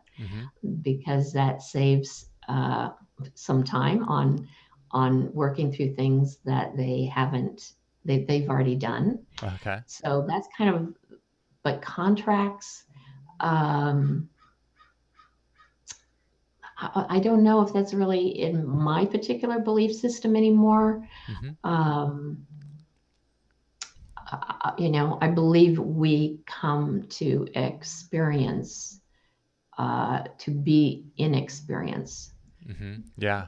because that saves some time on working through things that they've already done. Okay. So that's kind of, but contracts, I don't know if that's really in my particular belief system anymore. I believe we come to experience, to be in experience. Yeah.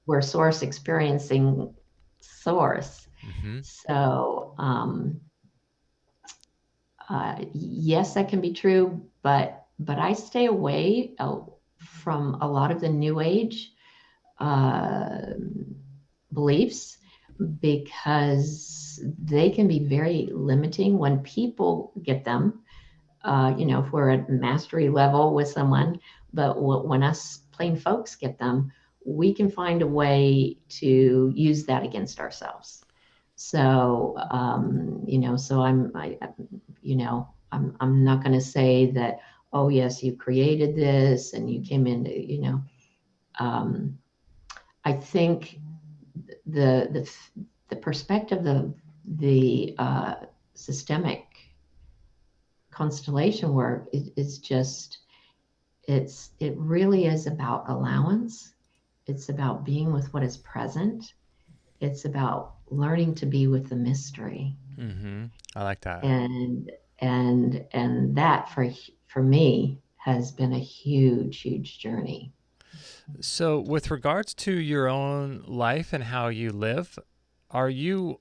We're source experiencing source. So, yes, that can be true, but I stay away from a lot of the New Age beliefs, because they can be very limiting when people get them. If we're at mastery level with someone, but when us plain folks get them, we can find a way to use that against ourselves. So, so I'm not going to say that, oh yes, you created this and you came into, I think the perspective of the systemic constellation work is just, it really is about allowance. It's about being with what is present. It's about learning to be with the mystery. I like that. And that for me has been a huge journey. So with regards to your own life and how you live, are you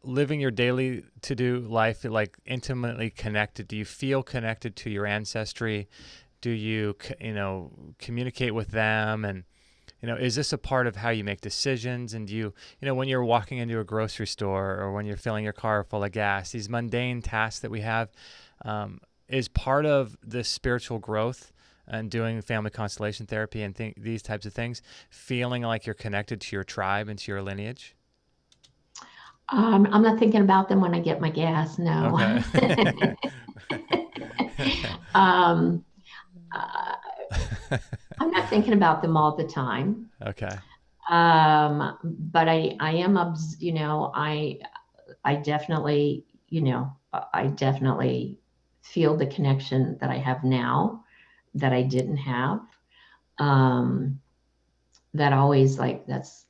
living your daily to-do life like intimately connected? Do you feel connected to your ancestry? Do you, communicate with them? And, is this a part of how you make decisions? And do you, when you're walking into a grocery store or when you're filling your car full of gas, these mundane tasks that we have, is part of this spiritual growth and doing family constellation therapy and these types of things, feeling like you're connected to your tribe and to your lineage? I'm not thinking about them when I get my gas. No. Okay. I'm not thinking about them all the time. Okay. But I am, I definitely, I definitely feel the connection that I have now that I didn't have. That always, like, that's,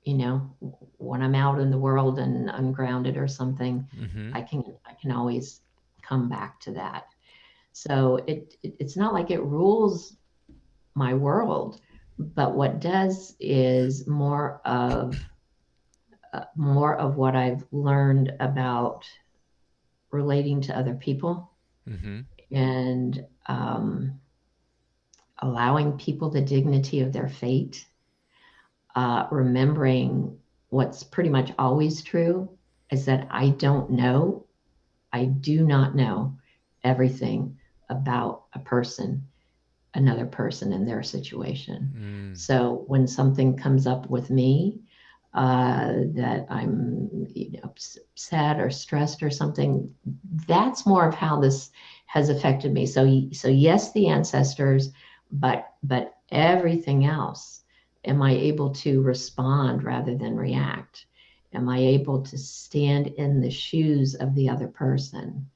when I'm out in the world and ungrounded or something, I can always come back to that. So it's not like it rules my world, but what does is more of what I've learned about relating to other people, and allowing people the dignity of their fate, remembering what's pretty much always true, is that I don't know, I do not know everything about another person and their situation. So when something comes up with me, that I'm, upset or stressed or something, that's more of how this has affected me. So yes, the ancestors, but everything else. Am I able to respond rather than react? Am I able to stand in the shoes of the other person?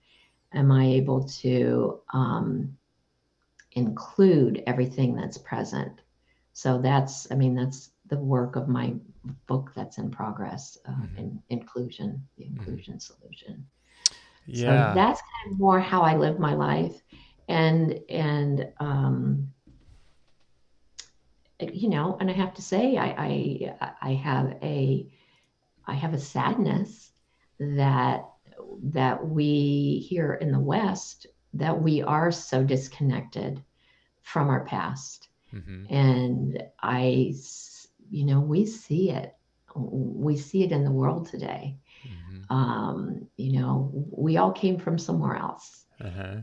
Am I able to include everything that's present? So that's the work of my book that's in progress, in inclusion, the inclusion solution. So Yeah. that's kind of more how I live my life. And and I have to say, I have a sadness that we here in the West, that we are so disconnected from our past. And we see it. We see it in the world today. We all came from somewhere else.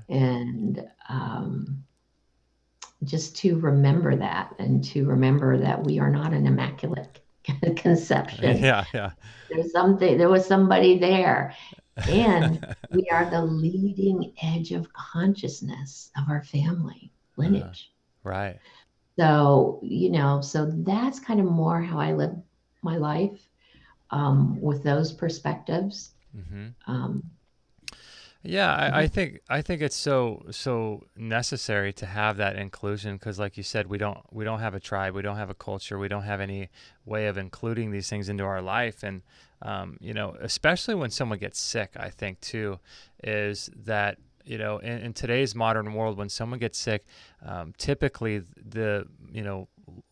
And just to remember that, and to remember that we are not an immaculate conception. Yeah, yeah. There was somebody there. And we are the leading edge of consciousness of our family lineage. Right. So, so that's kind of more how I live my life, with those perspectives. Yeah, I think it's so necessary to have that inclusion, because, like you said, we don't have a tribe, we don't have a culture, we don't have any way of including these things into our life. And especially when someone gets sick, I think too, is that in today's modern world, when someone gets sick, typically the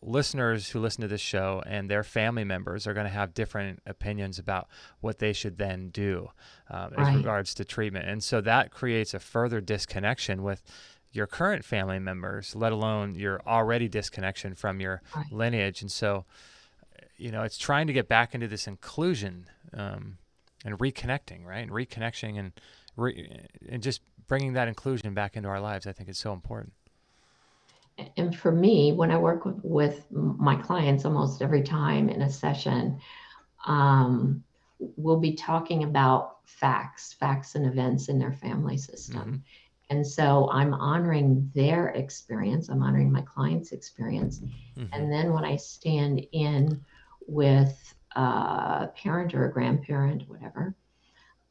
listeners who listen to this show and their family members are going to have different opinions about what they should then do as regards to treatment. And so that creates a further disconnection with your current family members, let alone your already disconnection from your lineage. And so, it's trying to get back into this inclusion, and reconnecting, right? And reconnection and just bringing that inclusion back into our lives, I think is so important. And for me, when I work with my clients, almost every time in a session, we'll be talking about facts and events in their family system. And so I'm honoring their experience. I'm honoring my client's experience. And then when I stand in with a parent or a grandparent, whatever,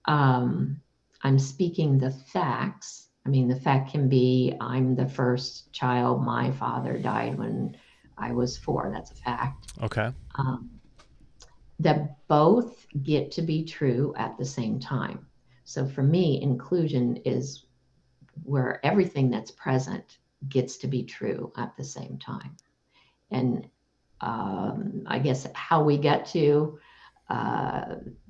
I'm speaking the facts. The fact can be, I'm the first child. My father died when I was 4. That's a fact. Okay. That both get to be true at the same time. So for me, inclusion is where everything that's present gets to be true at the same time. And I guess how we get to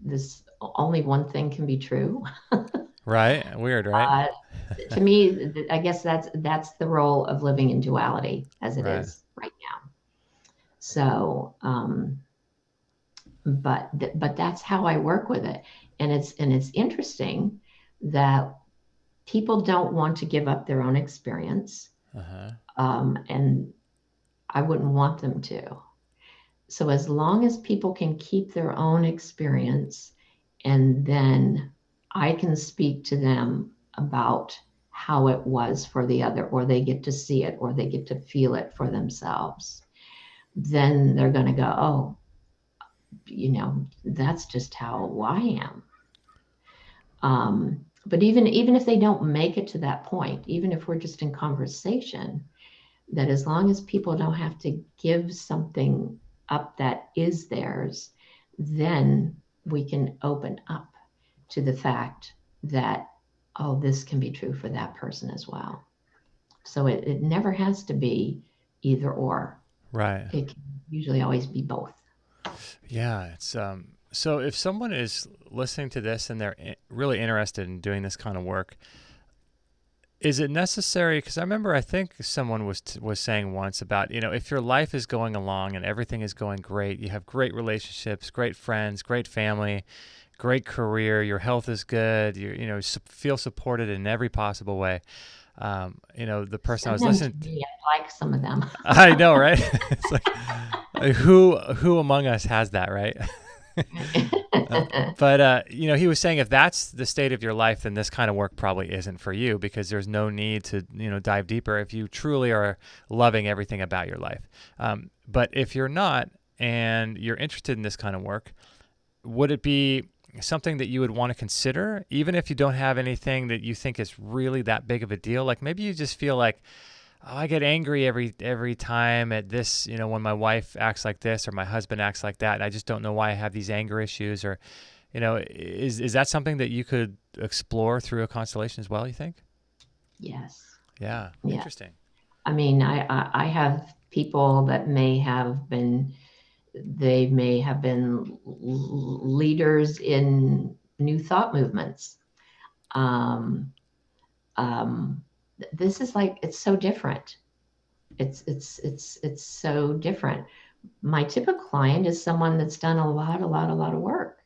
this, only one thing can be true. Right. Weird, right? To me, I guess that's the role of living in duality as it is right now. So, but that's how I work with it. And it's interesting that people don't want to give up their own experience. And I wouldn't want them to. So as long as people can keep their own experience, and then I can speak to them about how it was for the other, or they get to see it, or they get to feel it for themselves, then they're going to go, oh, that's just how I am. But even if they don't make it to that point, even if we're just in conversation, that as long as people don't have to give something up that is theirs, then we can open up to the fact that, oh, this can be true for that person as well. So it never has to be either or. Right. It can usually always be both. Yeah. It's so if someone is listening to this and they're really interested in doing this kind of work, is it necessary? Because I think someone was saying once about, if your life is going along and everything is going great, you have great relationships, great friends, great family, great career, your health is good, feel supported in every possible way. The person I Send was them to listening to, me. I like some of them. I know, right? It's like who among us has that, right? But he was saying if that's the state of your life, then this kind of work probably isn't for you, because there's no need to, dive deeper if you truly are loving everything about your life. But if you're not, and you're interested in this kind of work, would it be something that you would want to consider, even if you don't have anything that you think is really that big of a deal? Like maybe you just feel like, oh, I get angry every time at this, when my wife acts like this or my husband acts like that, and I just don't know why I have these anger issues. Or, is that something that you could explore through a constellation as well, you think? Yes. Yeah, Yeah. interesting. I mean, I have people that they may have been leaders in new thought movements. Um, this is like, it's so different. It's so different. My typical client is someone that's done a lot of work.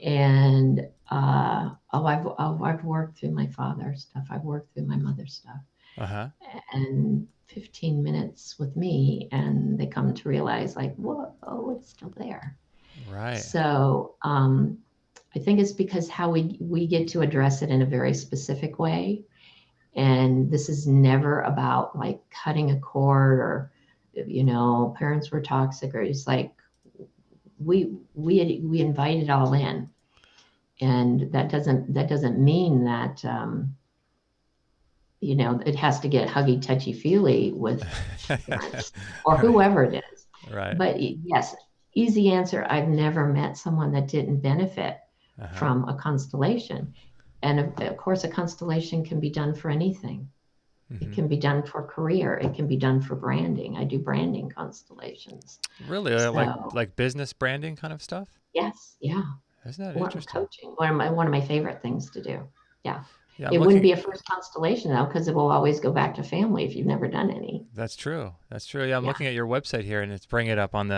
And I've worked through my father's stuff. I've worked through my mother's stuff. Uh-huh. And 15 minutes with me, and they come to realize, like, whoa, oh, it's still there. Right. So I think it's because how we get to address it in a very specific way. And this is never about like cutting a cord or, parents were toxic, or it's like we invite it all in. And that doesn't mean that it has to get huggy, touchy, feely with parents or Right. whoever it is. Right. But yes, easy answer. I've never met someone that didn't benefit Uh-huh. from a constellation. And of course, a constellation can be done for anything. It Mm-hmm. can be done for career. It can be done for branding. I do branding constellations. Really, So like business branding kind of stuff? yes, yeah. Isn't that Or interesting? coaching, one of my favorite things to do. Yeah. Yeah, I'm It wouldn't looking. be a first constellation though, because it will always go back to family if you've never done any. That's true. That's true. Yeah, I'm Yeah. looking at your website here, and it's bringing it up on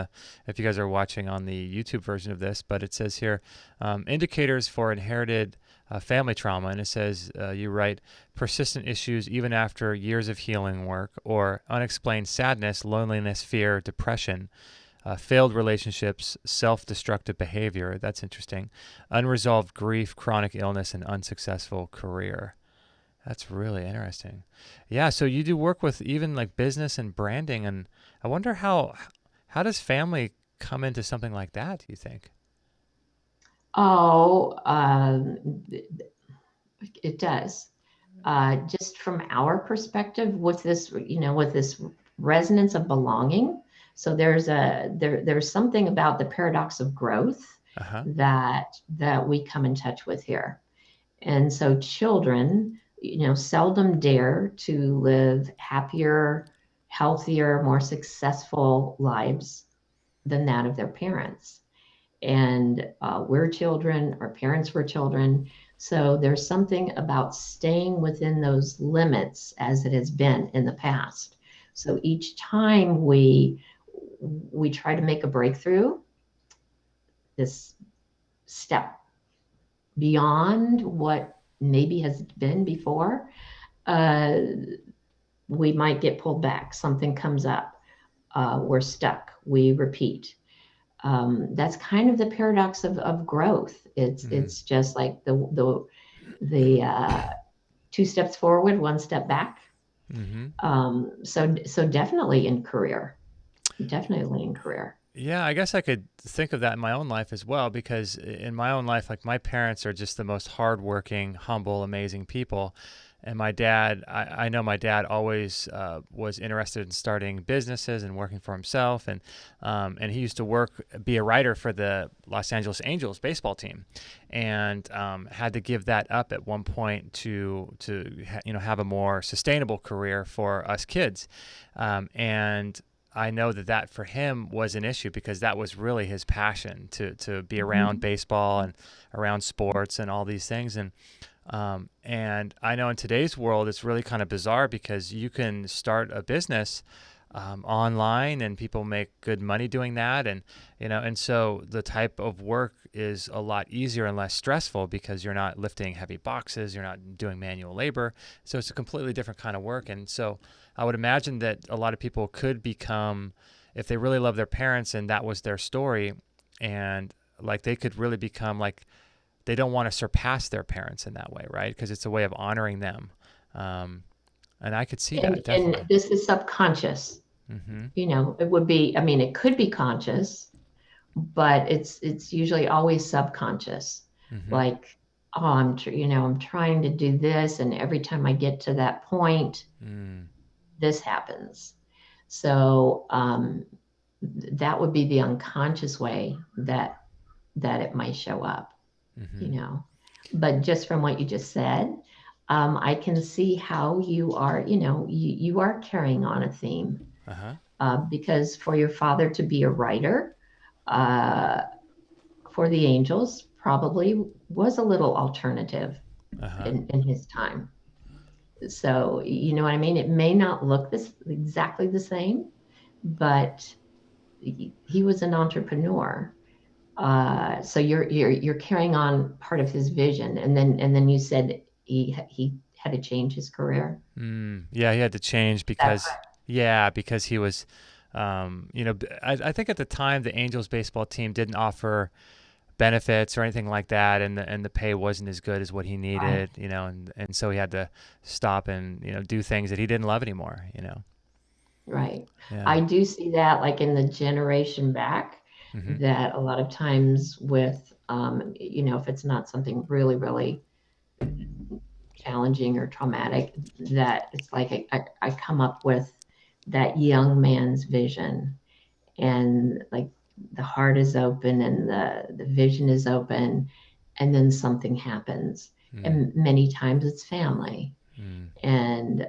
if you guys are watching on the YouTube version of this, but it says here, indicators for inherited family trauma. And it says, you write, persistent issues even after years of healing work, or unexplained sadness, loneliness, fear, depression, failed relationships, self-destructive behavior. That's interesting. Unresolved grief, chronic illness, and unsuccessful career. That's really interesting. Yeah, so you do work with even like business and branding, and I wonder how does family come into something like that, do you think? Oh, it does. Just from our perspective, with this resonance of belonging. So there's something about the paradox of growth Uh-huh. that we come in touch with here. And so children, seldom dare to live happier, healthier, more successful lives than that of their parents. And we're children, our parents were children. So there's something about staying within those limits as it has been in the past. So each time we try to make a breakthrough, this step beyond what maybe has been before, uh, we might get pulled back. Something comes up. We're stuck. We repeat. That's kind of the paradox of growth. It's Mm. it's just like the two steps forward, one step back. Mm-hmm. So definitely in career. Yeah, I guess I could think of that in my own life as well, because in my own life, like my parents are just the most hardworking, humble, amazing people. And my dad, I know my dad always was interested in starting businesses and working for himself, and he used to be a writer for the Los Angeles Angels baseball team, and had to give that up at one point to have a more sustainable career for us kids, and I know that for him was an issue, because that was really his passion to be around Mhm. baseball and around sports and all these things. And I know in today's world, it's really kind of bizarre, because you can start a business online, and people make good money doing that. And, and so the type of work is a lot easier and less stressful because you're not lifting heavy boxes, you're not doing manual labor. So it's a completely different kind of work. And so I would imagine that a lot of people could become, if they really love their parents and that was their story, and like they could really become like, they don't want to surpass their parents in that way, right? Because it's a way of honoring them. And I could see that definitely. And this is subconscious. Mm-hmm. It would be, I mean, it could be conscious, but it's usually always subconscious. Mm-hmm. Like, oh, I'm trying to do this, and every time I get to that point, this happens. So that would be the unconscious way that it might show up. But just from what you just said, I can see how you are, you are carrying on a theme. Because for your father to be a writer, for the angels probably was a little alternative in his time. So, you know what I mean? It may not look exactly the same, but he was an entrepreneur. So you're carrying on part of his vision, and then you said he had to change his career. Yeah, he had to change because he was, I think at the time the Angels baseball team didn't offer benefits or anything like that, and the pay wasn't as good as what he needed, right. And so he had to stop and do things that he didn't love anymore. Right. Yeah. I do see that, like in the generation back, that a lot of times with, if it's not something really, really challenging or traumatic, that it's like I come up with that young man's vision, and like the heart is open and the vision is open, and then something happens. And many times it's family. And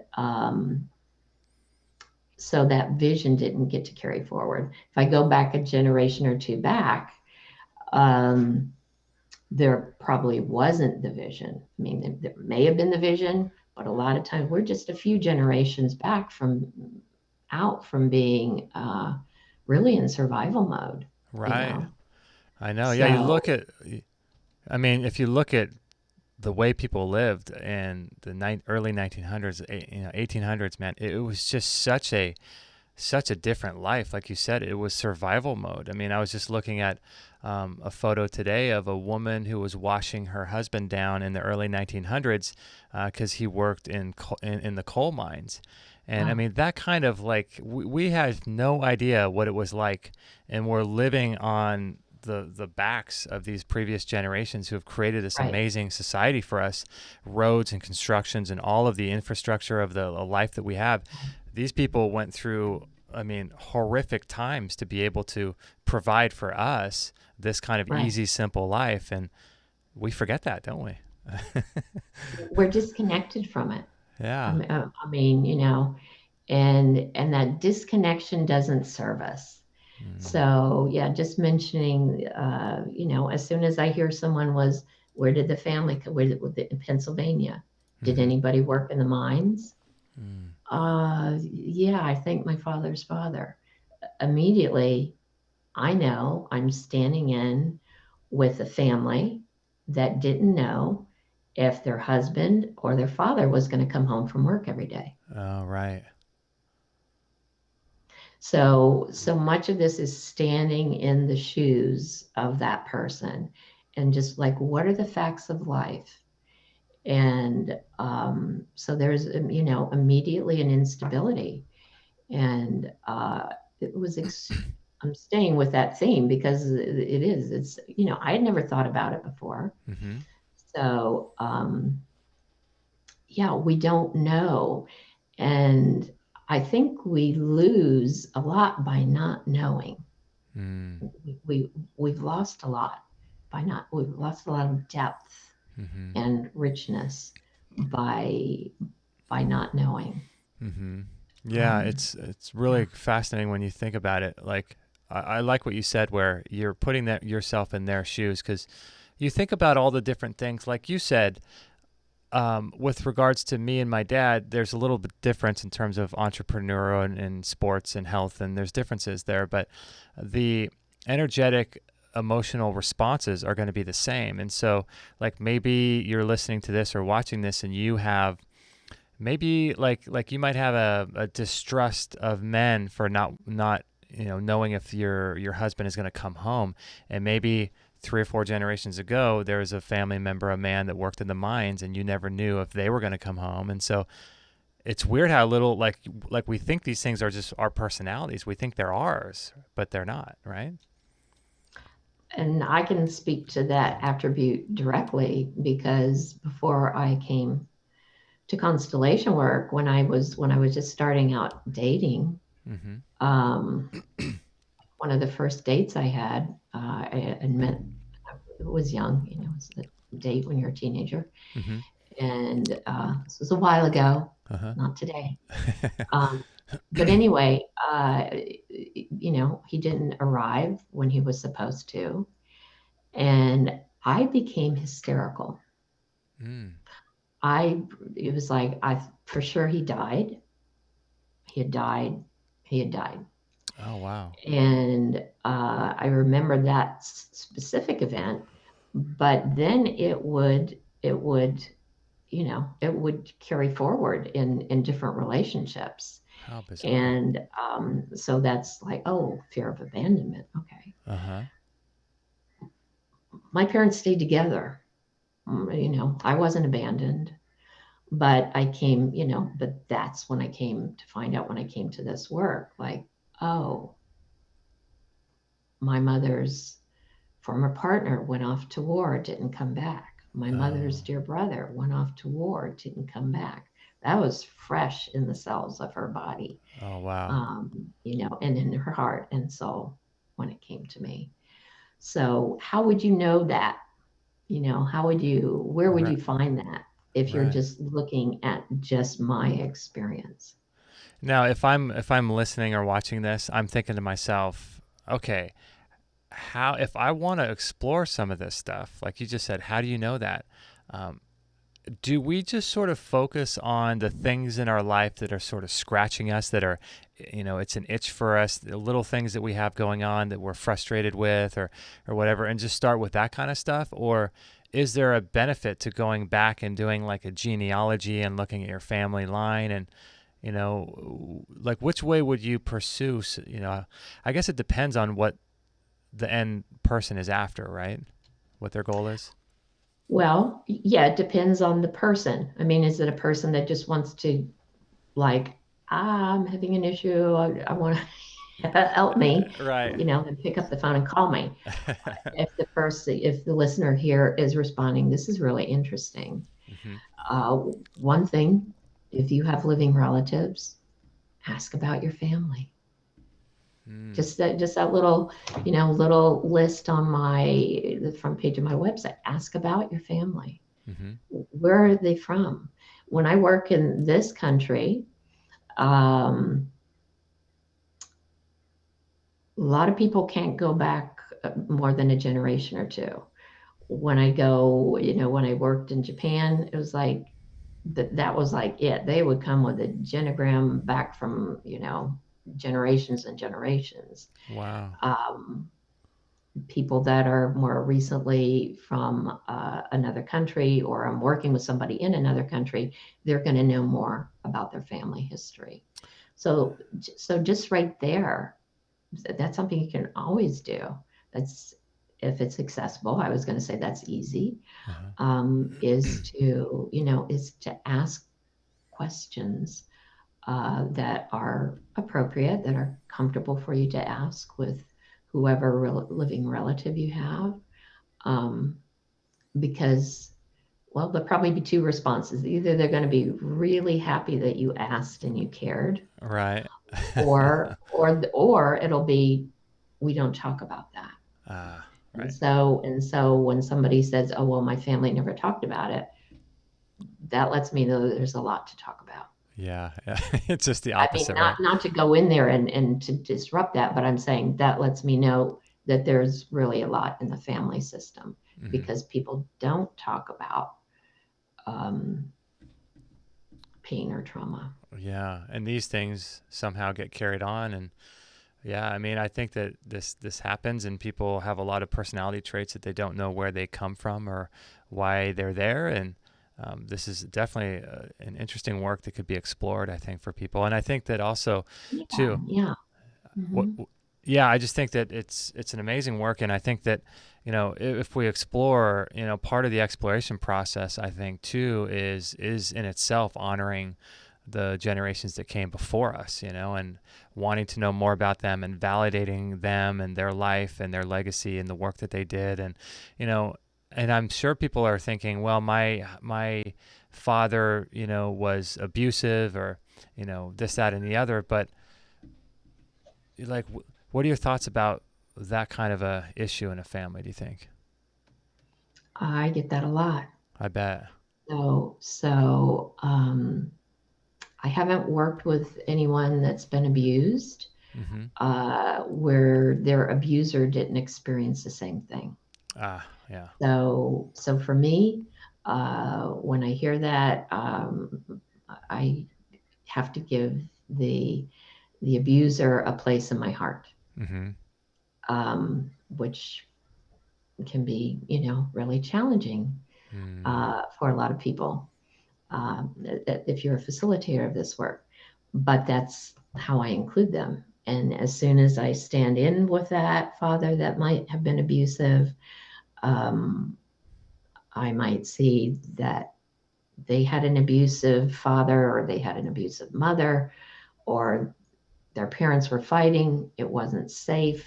so that vision didn't get to carry forward. If I go back a generation or two back, there probably wasn't the vision. I mean, there may have been the vision, but a lot of times we're just a few generations back from being really in survival mode. Right. I know. So, Yeah, if you look at the way people lived in the early 1900s, 1800s, man, it was just such a different life. Like you said, it was survival mode. I mean, I was just looking at a photo today of a woman who was washing her husband down in the early 1900s because he worked in the coal mines. And I mean, that kind of like, we had no idea what it was like, and we're living on the backs of these previous generations who have created this amazing society for us, roads and constructions and all of the infrastructure of the life that we have. These people went through, I mean, horrific times to be able to provide for us this kind of easy, simple life. And we forget that, don't we? we're disconnected from it. Yeah. I mean, and that disconnection doesn't serve us. So yeah, just mentioning, as soon as I hear someone where did the family, in Pennsylvania, did anybody work in the mines? Yeah, I think my father's father. Immediately, I know I'm standing in with a family that didn't know if their husband or their father was going to come home from work every day. Oh, right. So much of this is standing in the shoes of that person and just like, what are the facts of life? And so there's, immediately an instability. And it was, I'm staying with that theme because it's, I had never thought about it before. So, yeah, we don't know. And I think we lose a lot by not knowing. We've lost a lot we've lost a lot of depth and richness by not knowing. Yeah, it's really fascinating when you think about it. Like, I like what you said, where you're putting yourself in their shoes, because you think about all the different things. Like you said, with regards to me and my dad, there's a little bit difference in terms of entrepreneurial and sports and health, and there's differences there, but the energetic emotional responses are going to be the same. And so like maybe you're listening to this or watching this and you have maybe like you might have a distrust of men for not knowing if your husband is going to come home. And maybe 3 or 4 generations ago, there was a family member, a man that worked in the mines, and you never knew if they were going to come home. And so it's weird how little, like we think these things are just our personalities. We think they're ours, but they're not, right? And I can speak to that attribute directly because before I came to constellation work, when I was just starting out dating, Mm-hmm. one of the first dates I had, I met, I was young, it's a date when you're a teenager. Mm-hmm. And this was a while ago, not today. But anyway, he didn't arrive when he was supposed to. And I became hysterical. Mm. It was like, for sure he died. He had died. He had died. Oh, wow. And I remember that specific event, but then it would carry forward in different relationships. How bizarre. And so that's like, oh, fear of abandonment. Okay. My parents stayed together. I wasn't abandoned, but but that's when I came to find out when I came to this work, like, oh, my mother's former partner went off to war, didn't come back. My mother's dear brother went off to war, didn't come back. That was fresh in the cells of her body. Oh, wow. And in her heart and soul when it came to me. So how would you know that? Where would you find that if you're just looking at just my experience? Now, if I'm listening or watching this, I'm thinking to myself, okay, if I want to explore some of this stuff, like you just said, how do you know that? Do we just sort of focus on the things in our life that are sort of scratching us, that are, it's an itch for us, the little things that we have going on that we're frustrated with or whatever, and just start with that kind of stuff? Or is there a benefit to going back and doing like a genealogy and looking at your family line and, like which way would you pursue? I guess it depends on what the end person is after, right? What their goal is. Well, yeah, it depends on the person. I mean, is it a person that just wants to, like, I'm having an issue, I want to help me, right? Then pick up the phone and call me. If the listener here is responding, this is really interesting. Mm-hmm. One thing, if you have living relatives, ask about your family. Just that little, little list on the front page of my website. Ask about your family. Mm-hmm. Where are they from? When I work in this country, a lot of people can't go back more than a generation or two. When I worked in Japan, it was like that was like it. They would come with a genogram back from, generations and generations. Wow. People that are more recently from another country, or I'm working with somebody in another country, they're going to know more about their family history. So just right there, that's something you can always do. That's, if it's accessible, I was going to say that's easy, is to ask questions that are appropriate, that are comfortable for you to ask with whoever living relative you have. Because, well, there'll probably be 2 responses. Either they're going to be really happy that you asked and you cared. Right. or it'll be, we don't talk about that. Right. And so when somebody says, oh, well, my family never talked about it, that lets me know that there's a lot to talk about. Yeah. It's just the opposite. I mean, not to go in there and to disrupt that, but I'm saying that lets me know that there's really a lot in the family system, because people don't talk about um, pain or trauma. Yeah, and these things somehow get carried on, and yeah, I mean, I think that this happens, and people have a lot of personality traits that they don't know where they come from or why they're there, and this is definitely an interesting work that could be explored, I think, for people, and I think that also, Yeah, too. yeah. What, Hmm. yeah, I just think that it's an amazing work, and I think that if we explore, part of the exploration process, I think too is in itself honoring the generations that came before us, and wanting to know more about them and validating them and their life and their legacy and the work that they did, and you know, and I'm sure people are thinking, well, my father, was abusive, or this, that, and the other, but like, what are your thoughts about that kind of a issue in a family, do you think? I get that a lot. I bet. So I haven't worked with anyone that's been abused Mm-hmm. where their abuser didn't experience the same thing. Ah, yeah. So for me, when I hear that, I have to give the the abuser a place in my heart, Mm-hmm. which can be, really challenging Mm. for a lot of people if you're a facilitator of this work. But that's how I include them. And as soon as I stand in with that father that might have been abusive, um, I might see that they had an abusive father or they had an abusive mother or their parents were fighting. It wasn't safe.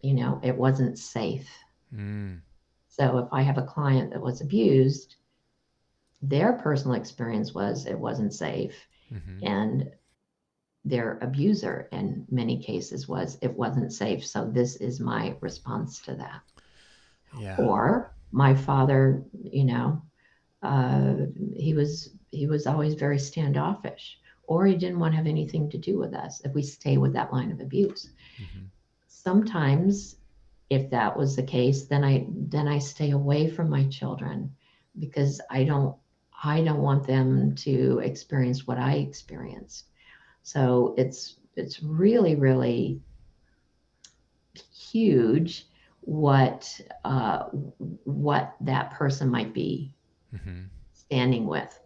It wasn't safe. Mm. So if I have a client that was abused, their personal experience was it wasn't safe. Mm-hmm. And their abuser in many cases was it wasn't safe. So this is my response to that. Yeah. Or my father, uh, he was always very standoffish, or he didn't want to have anything to do with us if we stay with that line of abuse. Mm-hmm. Sometimes if that was the case, then I stay away from my children because I don't want them to experience what I experienced. So it's really, really huge what what that person might be Mm-hmm. standing with.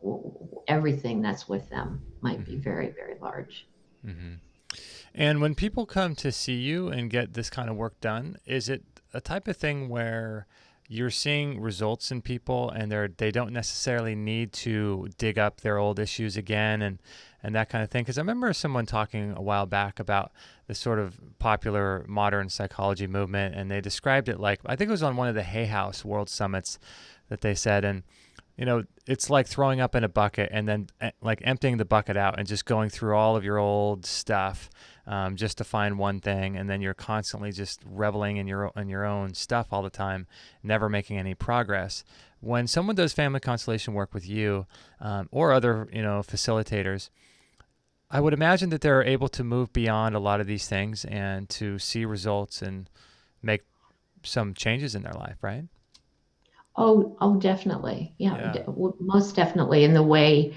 Everything that's with them might be Mm-hmm. very, very large. Mm-hmm. And when people come to see you and get this kind of work done, is it a type of thing where you're seeing results in people, and they don't necessarily need to dig up their old issues again, and that kind of thing? Because I remember someone talking a while back about this sort of popular modern psychology movement, and they described it like, I think it was on one of the Hay House World Summits that they said, and it's like throwing up in a bucket and then like emptying the bucket out and just going through all of your old stuff, just to find one thing, and then you're constantly just reveling in your own stuff all the time, never making any progress. When someone does family constellation work with you, or other facilitators, I would imagine that they're able to move beyond a lot of these things and to see results and make some changes in their life, right? Oh, definitely. Yeah, Yeah. most definitely. And the way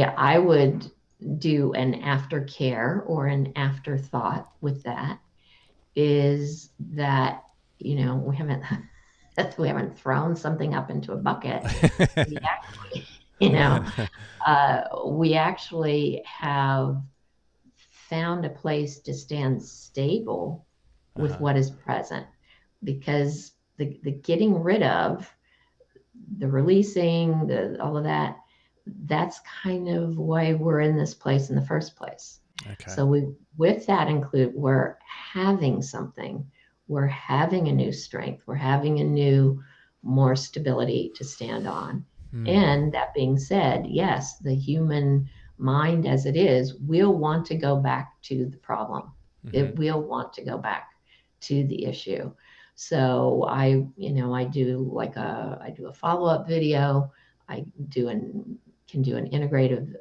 I would do an aftercare or an afterthought with that is that, we haven't we haven't thrown something up into a bucket. We actually, we actually have found a place to stand stable with Uh-huh. what is present because the getting rid of, the releasing, all of that, that's kind of why we're in this place in the first place. Okay. So with that include, we're having something, we're having a new strength, we're having a new, more stability to stand on. Hmm. And that being said, yes, the human mind as it is will want to go back to the problem. Mm-hmm. It will want to go back to the issue. So I do a follow-up video. I do an can do an integrative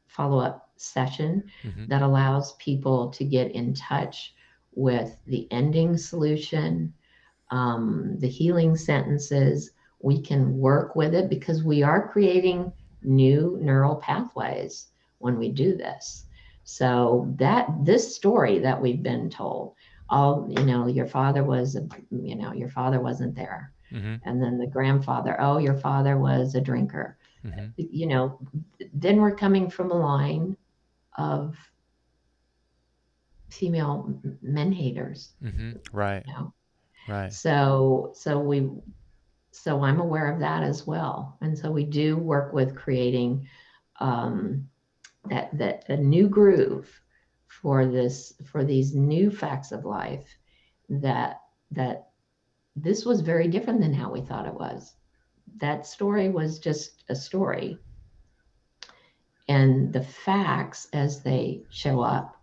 follow-up session Mm-hmm. that allows people to get in touch with the ending solution, the healing sentences, we can work with it because we are creating new neural pathways when we do this. So that this story that we've been told, oh, your father was, your father wasn't there. Mm-hmm. And then the grandfather, oh, your father was a drinker. Mm-hmm. Then we're coming from a line of female men haters. Mm-hmm. Right. You know? Right. So I'm aware of that as well. And so we do work with creating that a new groove for these new facts of life, that this was very different than how we thought it was. That story was just a story. And the facts as they show up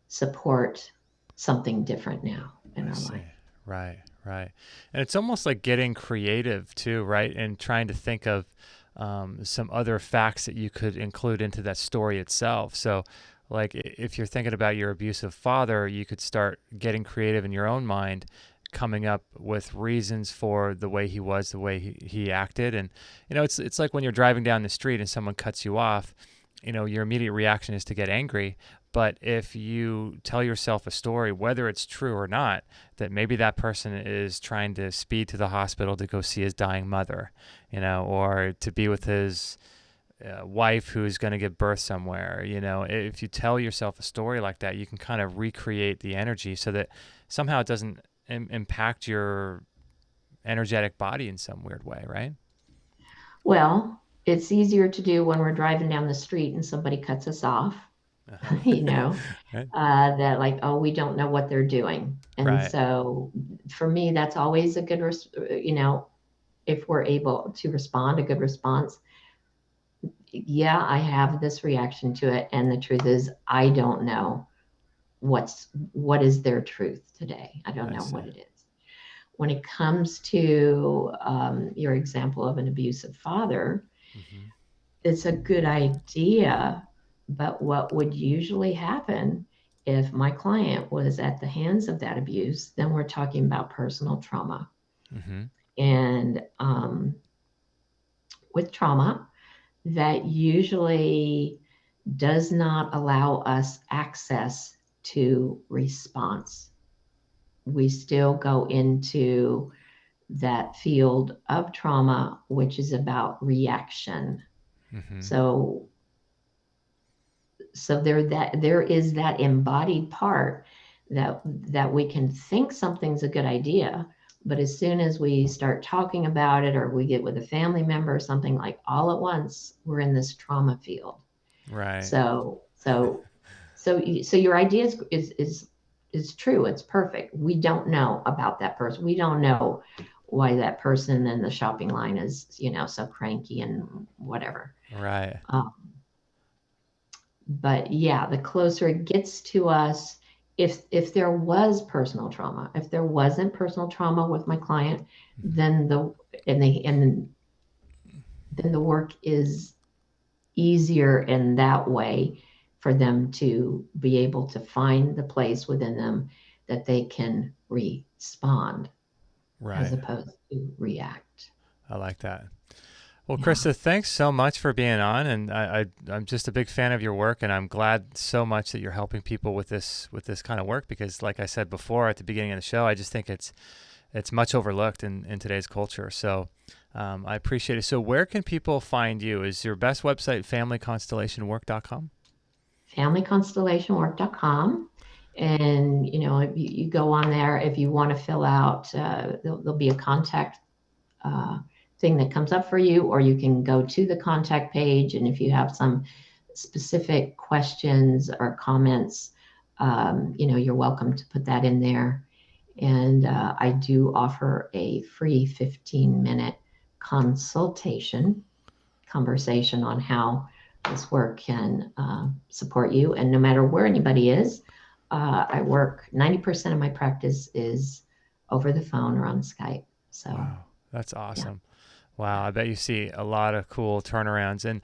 support something different now in our life. Right, right. And it's almost like getting creative too, right? And trying to think of some other facts that you could include into that story itself. So like if you're thinking about your abusive father, you could start getting creative in your own mind, coming up with reasons for the way he was, the way he acted. And, it's like when you're driving down the street and someone cuts you off, your immediate reaction is to get angry. But if you tell yourself a story, whether it's true or not, that maybe that person is trying to speed to the hospital to go see his dying mother, or to be with his wife who's going to give birth somewhere, if you tell yourself a story like that, you can kind of recreate the energy so that somehow it doesn't impact your energetic body in some weird way, right? Well, it's easier to do when we're driving down the street and somebody cuts us off, you know, Right. that like, oh, we don't know what they're doing. And Right. so for me, that's always a good, if we're able to respond, a good response. Yeah, I have this reaction to it. And the truth is, I don't know what is their truth today. I don't I know see. what it is. When it comes to your example of an abusive father, Mm-hmm. it's a good idea, but what would usually happen if my client was at the hands of that abuse, then we're talking about personal trauma. Mm-hmm. And with trauma, that usually does not allow us access to response. We still go into that field of trauma, which is about reaction. Mm-hmm. So there is that embodied part that we can think something's a good idea, but as soon as we start talking about it or we get with a family member or something, like all at once we're in this trauma field. Right. So your idea is true. It's perfect. We don't know about that person. We don't know why that person in the shopping line is so cranky and whatever. Right. um, but yeah, the closer it gets to us, if there was personal trauma, if there wasn't personal trauma with my client, Mm-hmm. then and then the work is easier in that way for them to be able to find the place within them that they can respond as Right. opposed to react. I like that. Well, Yeah. Krista, thanks so much for being on, and I'm just a big fan of your work, and I'm glad so much that you're helping people with this kind of work because, like I said before at the beginning of the show, I just think it's much overlooked in today's culture. So I appreciate it. So where can people find you? Is your best website familyconstellationwork.com? familyconstellationwork.com. And if you go on there, if you want to fill out, there'll be a contact thing that comes up for you, or you can go to the contact page. And if you have some specific questions or comments, you're welcome to put that in there. And I do offer a free 15-minute conversation on how this work can support you. And no matter where anybody is, I work 90% of my practice is over the phone or on Skype. So, Wow, that's yeah. awesome. Wow, I bet you see a lot of cool turnarounds. And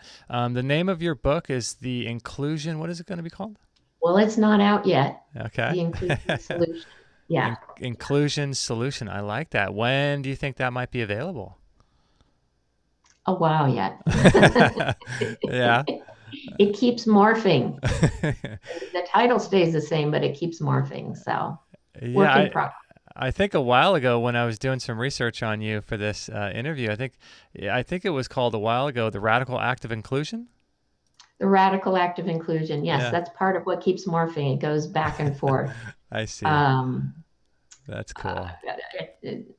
the name of your book is The Inclusion. What is it going to be called? Well, it's not out yet. Okay. The Inclusion Solution. Yeah. Inclusion Solution. I like that. When do you think that might be available? a while yet. Yeah. It keeps morphing. The title stays the same, but it keeps morphing. So Yeah, work in progress. I think a while ago when I was doing some research on you for this interview, I think it was called a while ago the radical act of inclusion. The radical act of inclusion. Yes, Yeah. that's part of what keeps morphing. It goes back and forth. I see. Um, That's uh, cool.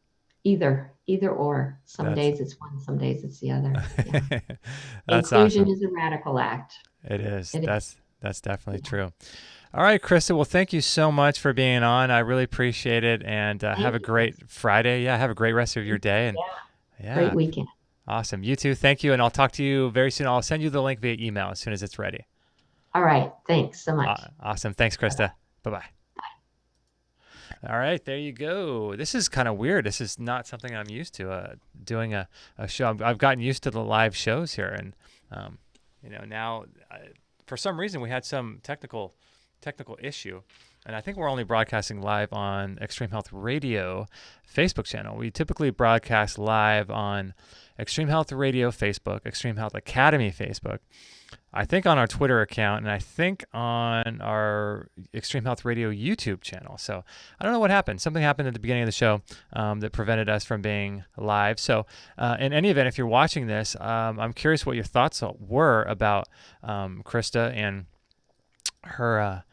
either or. Some That's days it's one, some days it's the other. Yeah. that's Inclusion awesome. is a radical act. It is. It is. That's definitely Yeah. true. All right, Krista. Well, thank you so much for being on. I really appreciate it, and have Thank a you. great Friday. Yeah, have a great rest of your day, and Yeah. Great yeah, weekend. awesome. You too. Thank you, and I'll talk to you very soon. I'll send you the link via email as soon as it's ready. All right. Thanks so much. Awesome. Thanks, Bye-bye. Krista. Bye bye. All right, there you go. This is kind of weird. This is not something I'm used to doing a show. I've gotten used to the live shows here, and now for some reason we had some technical issue, and I think we're only broadcasting live on Extreme Health Radio Facebook channel. We typically broadcast live on Extreme Health Radio Facebook, Extreme Health Academy Facebook, I think on our Twitter account, and I think on our Extreme Health Radio YouTube channel. So I don't know what happened. Something happened at the beginning of the show that prevented us from being live. So in any event, if you're watching this, I'm curious what your thoughts were about Krista and her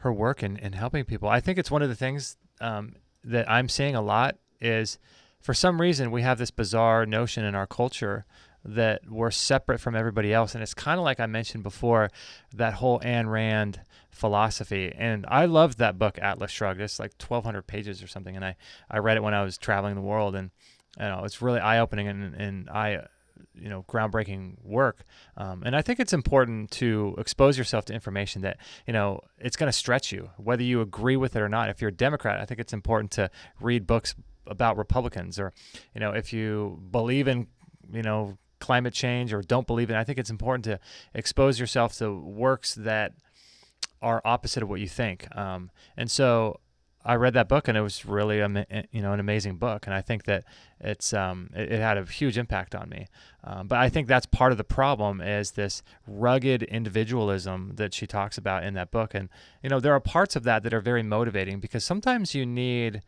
work in helping people. I think it's one of the things that I'm seeing a lot is, for some reason, we have this bizarre notion in our culture that we're separate from everybody else. And it's kind of like I mentioned before, that whole Ayn Rand philosophy. And I loved that book, Atlas Shrugged. It's like 1,200 pages or something. And I read it when I was traveling the world. And it's really eye-opening and groundbreaking work. And I think it's important to expose yourself to information that, it's going to stretch you, whether you agree with it or not. If you're a Democrat, I think it's important to read books about Republicans, or, if you believe in, climate change or don't believe in it. I think it's important to expose yourself to works that are opposite of what you think. And so I read that book, and it was really an amazing book. And I think that it had a huge impact on me. But I think that's part of the problem, is this rugged individualism that she talks about in that book. And, there are parts of that are very motivating, because sometimes you need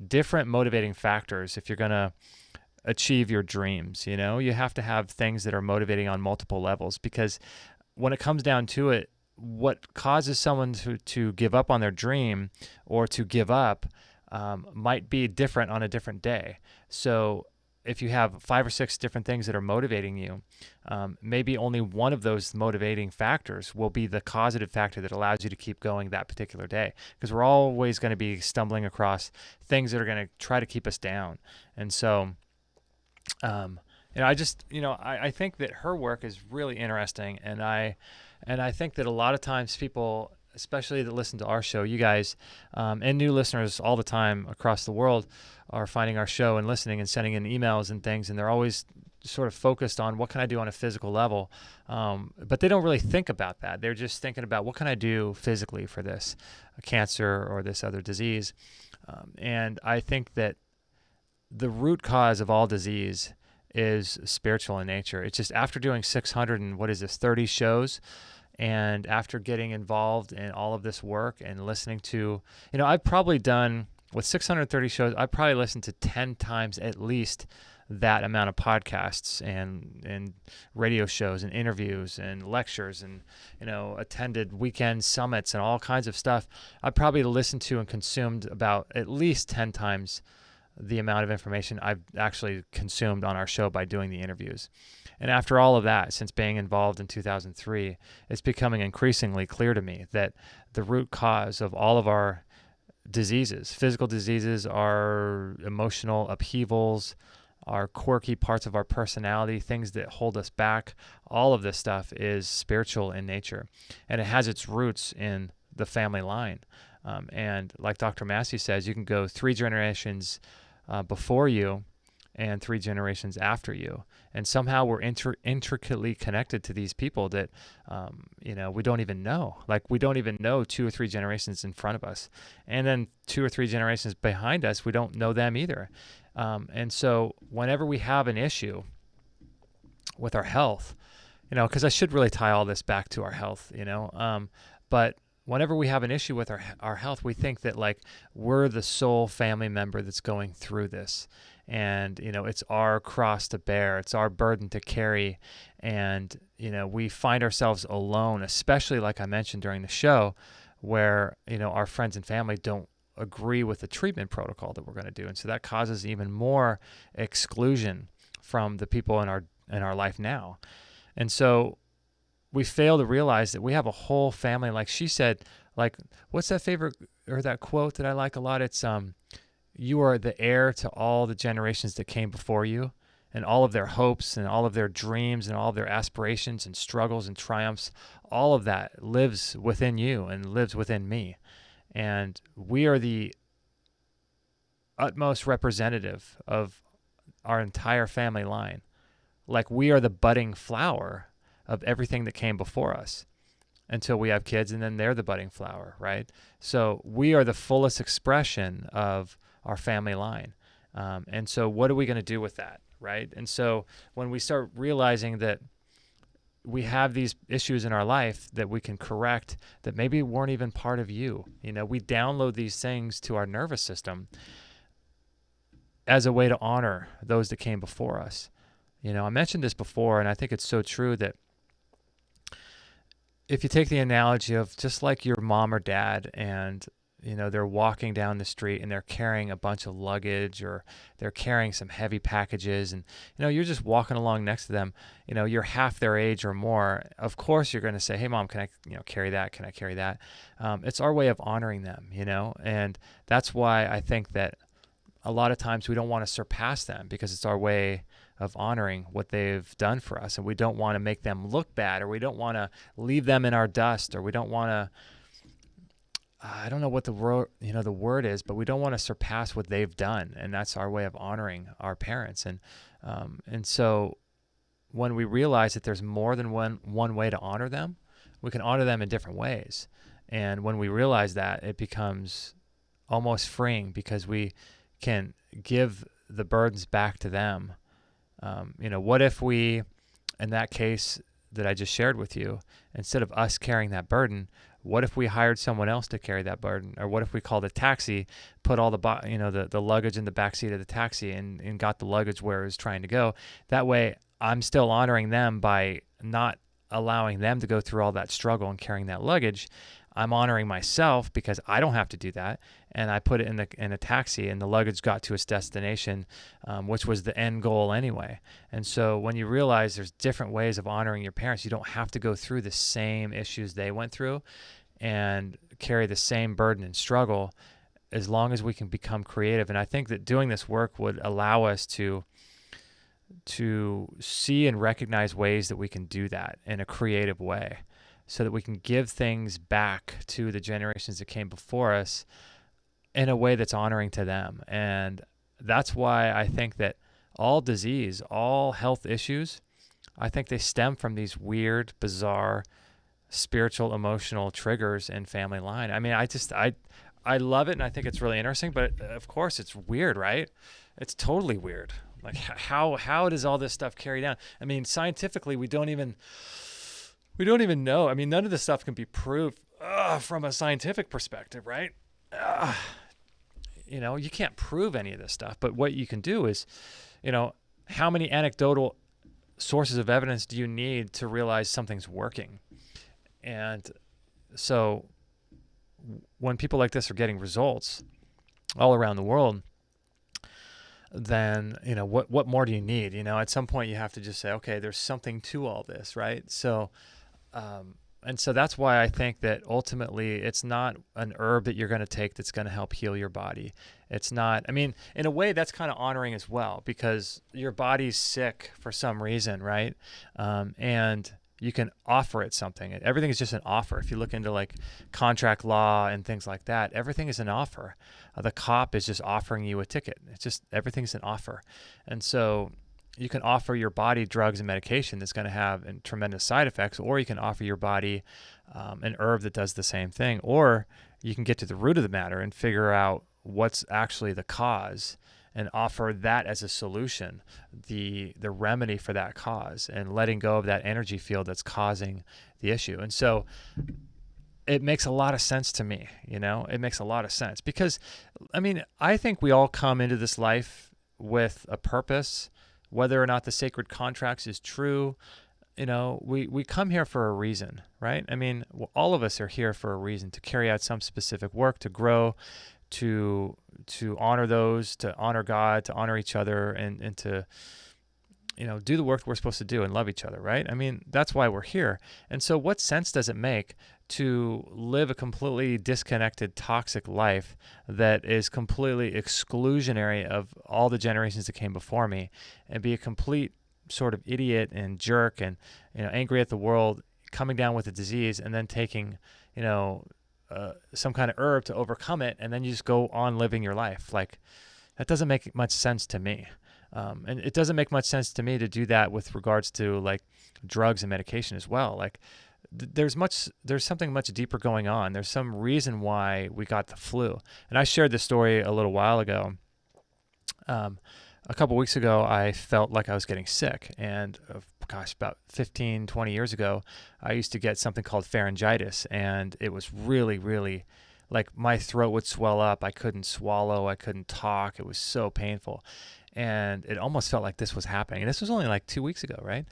different motivating factors if you're going to achieve your dreams. You have to have things that are motivating on multiple levels, because when it comes down to it, what causes someone to give up on their dream or to give up might be different on a different day. So if you have 5 or 6 different things that are motivating you, maybe only one of those motivating factors will be the causative factor that allows you to keep going that particular day, because we're always going to be stumbling across things that are going to try to keep us down. And so I think that her work is really interesting, and I think that a lot of times people, especially that listen to our show, you guys, and new listeners all the time across the world, are finding our show and listening and sending in emails and things, and they're always sort of focused on what can I do on a physical level, but they don't really think about that. They're just thinking about what can I do physically for this cancer or this other disease, and I think that the root cause of all disease is spiritual in nature. It's just, after doing 30 shows, and after getting involved in all of this work and listening to, I've probably done, with 630 shows, I probably listened to 10 times at least that amount of podcasts and radio shows and interviews and lectures, and, attended weekend summits and all kinds of stuff. I probably listened to and consumed about at least 10 times the amount of information I've actually consumed on our show by doing the interviews. And after all of that, since being involved in 2003, it's becoming increasingly clear to me that the root cause of all of our diseases, physical diseases, our emotional upheavals, our quirky parts of our personality, things that hold us back, all of this stuff is spiritual in nature. And it has its roots in the family line. And like Dr. Massey says, you can go 3 generations before you and 3 generations after you, and somehow we're intricately connected to these people that we don't even know. Like, we don't even know 2 or 3 generations in front of us, and then 2 or 3 generations behind us, we don't know them either. And so whenever we have an issue, with our health, because I should really tie all this back to our health, but whenever we have an issue with our health, we think that like we're the sole family member that's going through this. And, it's our cross to bear. It's our burden to carry. And, we find ourselves alone, especially like I mentioned during the show, where, our friends and family don't agree with the treatment protocol that we're going to do. And so that causes even more exclusion from the people in our life now. And so we fail to realize that we have a whole family. Like she said, like, what's that favorite or that quote that I like a lot? It's, you are the heir to all the generations that came before you, and all of their hopes and all of their dreams and all of their aspirations and struggles and triumphs. All of that lives within you and lives within me. And we are the utmost representative of our entire family line. Like we are the budding flower of everything that came before us until we have kids, and then they're the budding flower, right? So we are the fullest expression of our family line. And so what are we going to do with that, right? And so when we start realizing that we have these issues in our life that we can correct that maybe weren't even part of you, we download these things to our nervous system as a way to honor those that came before us. I mentioned this before, and I think it's so true that if you take the analogy of just like your mom or dad and, they're walking down the street and they're carrying a bunch of luggage, or they're carrying some heavy packages, and, you're just walking along next to them, you're half their age or more. Of course, you're going to say, hey, Mom, can I, carry that? Can I carry that? It's our way of honoring them, and that's why I think that a lot of times we don't want to surpass them, because it's our way of honoring what they've done for us. And we don't want to make them look bad, or we don't want to leave them in our dust, or we don't want to, I don't know what the word is, but we don't want to surpass what they've done. And that's our way of honoring our parents. And so when we realize that there's more than one way to honor them, we can honor them in different ways. And when we realize that, it becomes almost freeing, because we can give the burdens back to them. What if we, in that case that I just shared with you, instead of us carrying that burden, what if we hired someone else to carry that burden? Or what if we called a taxi, put all the luggage in the backseat of the taxi, and got the luggage where it was trying to go? That way, I'm still honoring them by not allowing them to go through all that struggle and carrying that luggage. I'm honoring myself because I don't have to do that, and I put it in a taxi, and the luggage got to its destination, which was the end goal anyway. And so when you realize there's different ways of honoring your parents, you don't have to go through the same issues they went through and carry the same burden and struggle, as long as we can become creative. And I think that doing this work would allow us to see and recognize ways that we can do that in a creative way, so that we can give things back to the generations that came before us in a way that's honoring to them. And that's why I think that all disease, all health issues, I think they stem from these weird, bizarre, spiritual, emotional triggers in family line. I mean, I love it, and I think it's really interesting, but of course it's weird, right? It's totally weird. Like how does all this stuff carry down? I mean, scientifically, we don't even know. I mean, none of this stuff can be proved from a scientific perspective, right? You can't prove any of this stuff. But what you can do is, how many anecdotal sources of evidence do you need to realize something's working? And so when people like this are getting results all around the world, then, what more do you need? At some point you have to just say, okay, there's something to all this, right? So, and so that's why I think that ultimately it's not an herb that you're going to take that's going to help heal your body. It's not, I mean, in a way that's kind of honoring as well, because your body's sick for some reason, right? And you can offer it something. Everything is just an offer. If you look into like contract law and things like that, everything is an offer. The cop is just offering you a ticket. It's just, everything's an offer. And so you can offer your body drugs and medication that's going to have tremendous side effects, or you can offer your body an herb that does the same thing, or you can get to the root of the matter and figure out what's actually the cause and offer that as a solution, the remedy for that cause, and letting go of that energy field that's causing the issue. And so it makes a lot of sense to me, it makes a lot of sense because, I think we all come into this life with a purpose, whether or not the sacred contracts is true. We come here for a reason, right? All of us are here for a reason, to carry out some specific work, to grow, to honor those, to honor God, to honor each other, and to, do the work we're supposed to do and love each other, right? That's why we're here. And so what sense does it make to live a completely disconnected, toxic life that is completely exclusionary of all the generations that came before me, and be a complete sort of idiot and jerk and, angry at the world, coming down with a disease, and then taking, some kind of herb to overcome it, and then you just go on living your life? Like, that doesn't make much sense to me. And it doesn't make much sense to me to do that with regards to like drugs and medication as well. Like, there's something much deeper going on. There's some reason why we got the flu. And I shared this story a little while ago. A couple weeks ago, I felt like I was getting sick. And about 15, 20 years ago, I used to get something called pharyngitis. And it was really, really, like, my throat would swell up. I couldn't swallow. I couldn't talk. It was so painful. And it almost felt like this was happening. And this was only like 2 weeks ago, right?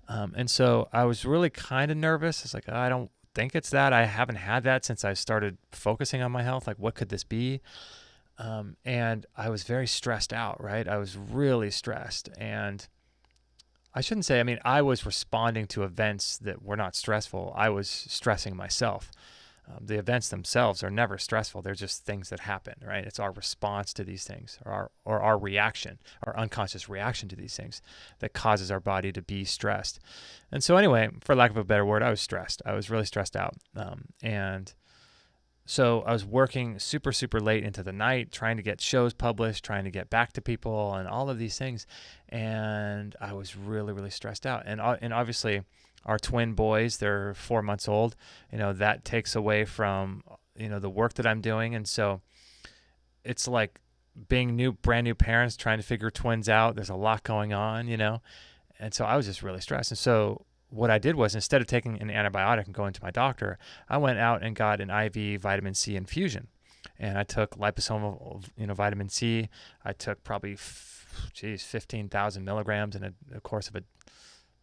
And so I was really kind of nervous. It's like, I don't think it's that. I haven't had that since I started focusing on my health. Like, what could this be? And I was very stressed out, right? I was really stressed. And I shouldn't say, I was responding to events that were not stressful. I was stressing myself. The events themselves are never stressful. They're just things that happen, right? It's our response to these things, or our reaction, our unconscious reaction to these things, that causes our body to be stressed. And so anyway, for lack of a better word, I was stressed. I was really stressed out. And so I was working super, super late into the night, trying to get shows published, trying to get back to people, and all of these things. And I was really, really stressed out. And obviously, our twin boys, they're 4 months old, that takes away from, the work that I'm doing. And so it's like being brand new parents, trying to figure twins out. There's a lot going on, and so I was just really stressed. And so what I did was, instead of taking an antibiotic and going to my doctor, I went out and got an IV vitamin C infusion. And I took liposomal, vitamin C. I took probably, 15,000 milligrams in a course of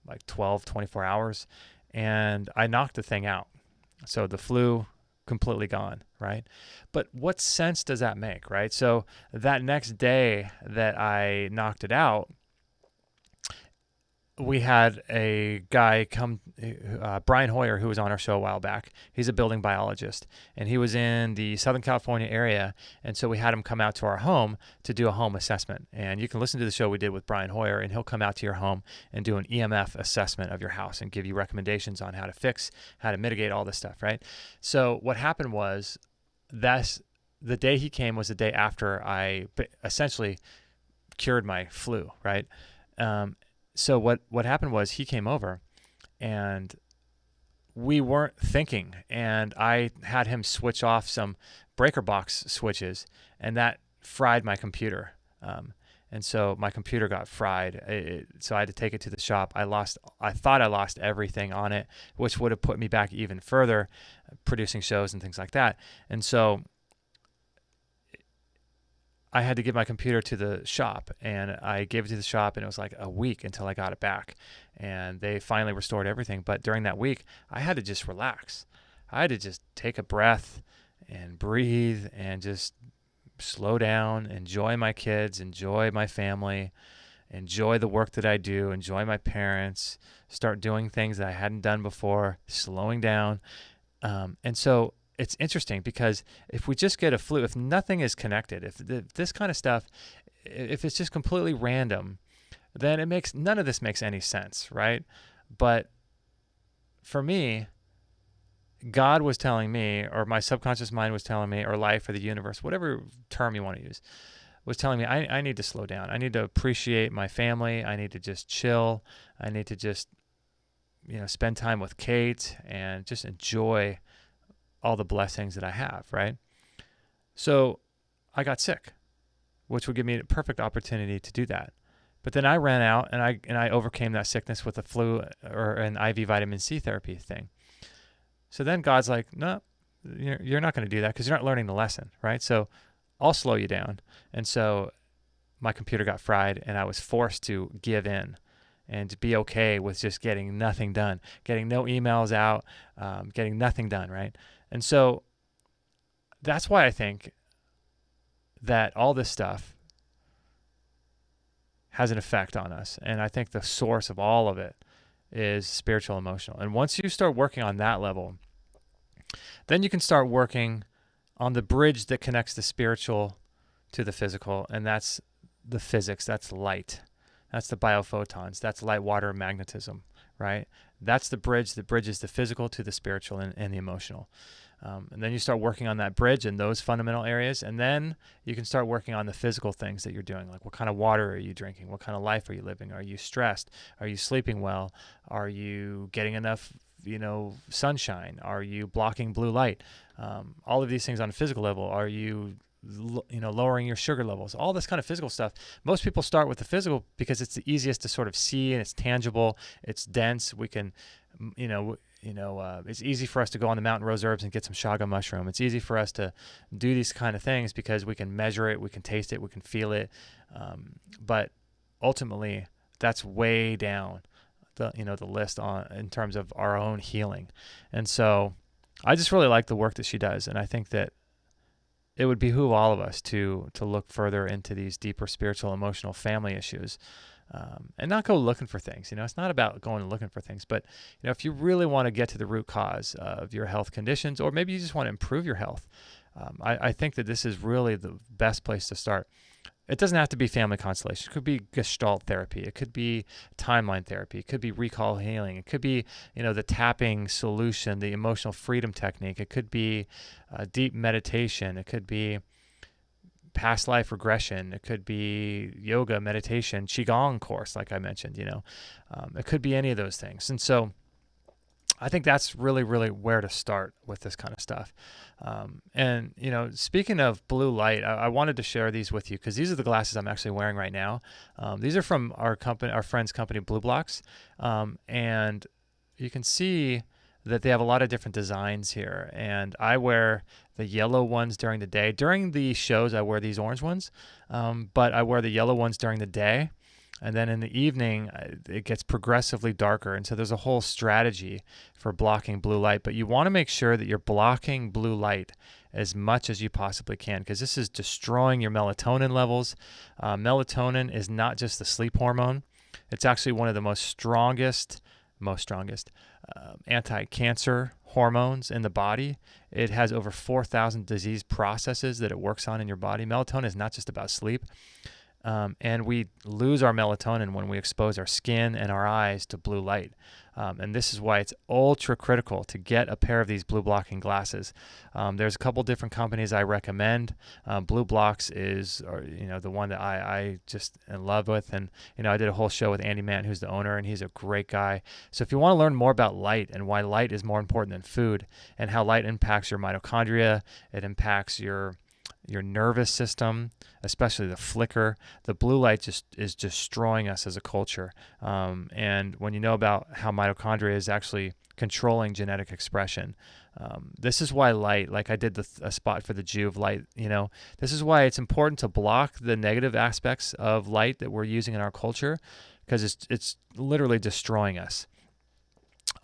like 12, 24 hours. And I knocked the thing out. So the flu, completely gone, right? But what sense does that make, right? So that next day that I knocked it out, we had a guy come, Brian Hoyer, who was on our show a while back. He's a building biologist, and he was in the Southern California area. And so we had him come out to our home to do a home assessment. And you can listen to the show we did with Brian Hoyer, and he'll come out to your home and do an EMF assessment of your house and give you recommendations on how to fix, how to mitigate all this stuff, right? So what happened was, the day he came was the day after I essentially cured my flu, right? So what happened was, he came over, and we weren't thinking, and I had him switch off some breaker box switches, and that fried my computer. And so my computer got fried. So I had to take it to the shop. I thought I lost everything on it, which would have put me back even further, producing shows and things like that. And so I had to give my computer to the shop, and I gave it to the shop, and it was like a week until I got it back, and they finally restored everything. But during that week, I had to just relax. I had to just take a breath and breathe and just slow down, enjoy my kids, enjoy my family, enjoy the work that I do, enjoy my parents, start doing things that I hadn't done before, slowing down. And so it's interesting, because if we just get a flu, if nothing is connected, if this kind of stuff, if it's just completely random, then none of this makes any sense, right? But for me, God was telling me, or my subconscious mind was telling me, or life, or the universe, whatever term you want to use, was telling me I need to slow down. I need to appreciate my family. I need to just chill. I need to just, spend time with Kate and just enjoy all the blessings that I have, right? So I got sick. which would give me a perfect opportunity to do that. But then I ran out and I overcame that sickness with a flu or an IV vitamin C therapy thing. So then God's like, no, you're not going to do that because you're not learning the lesson, right? So I'll slow you down. And so my computer got fried and I was forced to give in and to be okay with just getting nothing done, getting no emails out, getting nothing done, right? And so that's why I think that all this stuff has an effect on us. And I think the source of all of it is spiritual emotional. And once you start working on that level, then you can start working on the bridge that connects the spiritual to the physical. And that's the physics, that's light. That's the biophotons, that's light, water, magnetism, right? That's the bridge that bridges the physical to the spiritual and the emotional. And then you start working on that bridge in those fundamental areas. And then you can start working on the physical things that you're doing. Like what kind of water are you drinking? What kind of life are you living? Are you stressed? Are you sleeping well? Are you getting enough, sunshine? Are you blocking blue light? All of these things on a physical level. Are you, lowering your sugar levels? All this kind of physical stuff. Most people start with the physical because it's the easiest to sort of see and it's tangible. It's dense. We can, it's easy for us to go on the mountain rose herbs and get some shaga mushroom. It's easy for us to do these kind of things because we can measure it, we can taste it, we can feel it. But ultimately, that's way down the list in terms of our own healing. And so I just really like the work that she does. And I think that it would behoove all of us to look further into these deeper spiritual, emotional, family issues. And not go looking for things. It's not about going and looking for things, but if you really want to get to the root cause of your health conditions, or maybe you just want to improve your health, I think that this is really the best place to start. It doesn't have to be family constellation. It could be Gestalt therapy. It could be timeline therapy. It could be recall healing. It could be, the tapping solution, the emotional freedom technique. It could be deep meditation. It could be past life regression. It could be yoga, meditation, Qigong course, like I mentioned, it could be any of those things. And so I think that's really, really where to start with this kind of stuff. And speaking of blue light, I wanted to share these with you because these are the glasses I'm actually wearing right now. These are from our friend's company, Blue Blocks. And you can see that they have a lot of different designs here. And I wear the yellow ones during the day. During the shows, I wear these orange ones, but I wear the yellow ones during the day. And then in the evening, it gets progressively darker. And so there's a whole strategy for blocking blue light. But you want to make sure that you're blocking blue light as much as you possibly can, because this is destroying your melatonin levels. Melatonin is not just the sleep hormone. It's actually one of the most strongest anti-cancer hormones in the body. It has over 4,000 disease processes that it works on in your body. Melatonin is not just about sleep. And we lose our melatonin when we expose our skin and our eyes to blue light. And this is why it's ultra critical to get a pair of these blue blocking glasses. There's a couple different companies I recommend. Blue Blocks is, the one that I just in love with. And, I did a whole show with Andy Mann, who's the owner, and he's a great guy. So if you want to learn more about light and why light is more important than food and how light impacts your mitochondria, it impacts your nervous system, especially the flicker. The blue light just is destroying us as a culture. And when you know about how mitochondria is actually controlling genetic expression, this is why light, like I did a spot for the Jew of light, this is why it's important to block the negative aspects of light that we're using in our culture, because it's literally destroying us.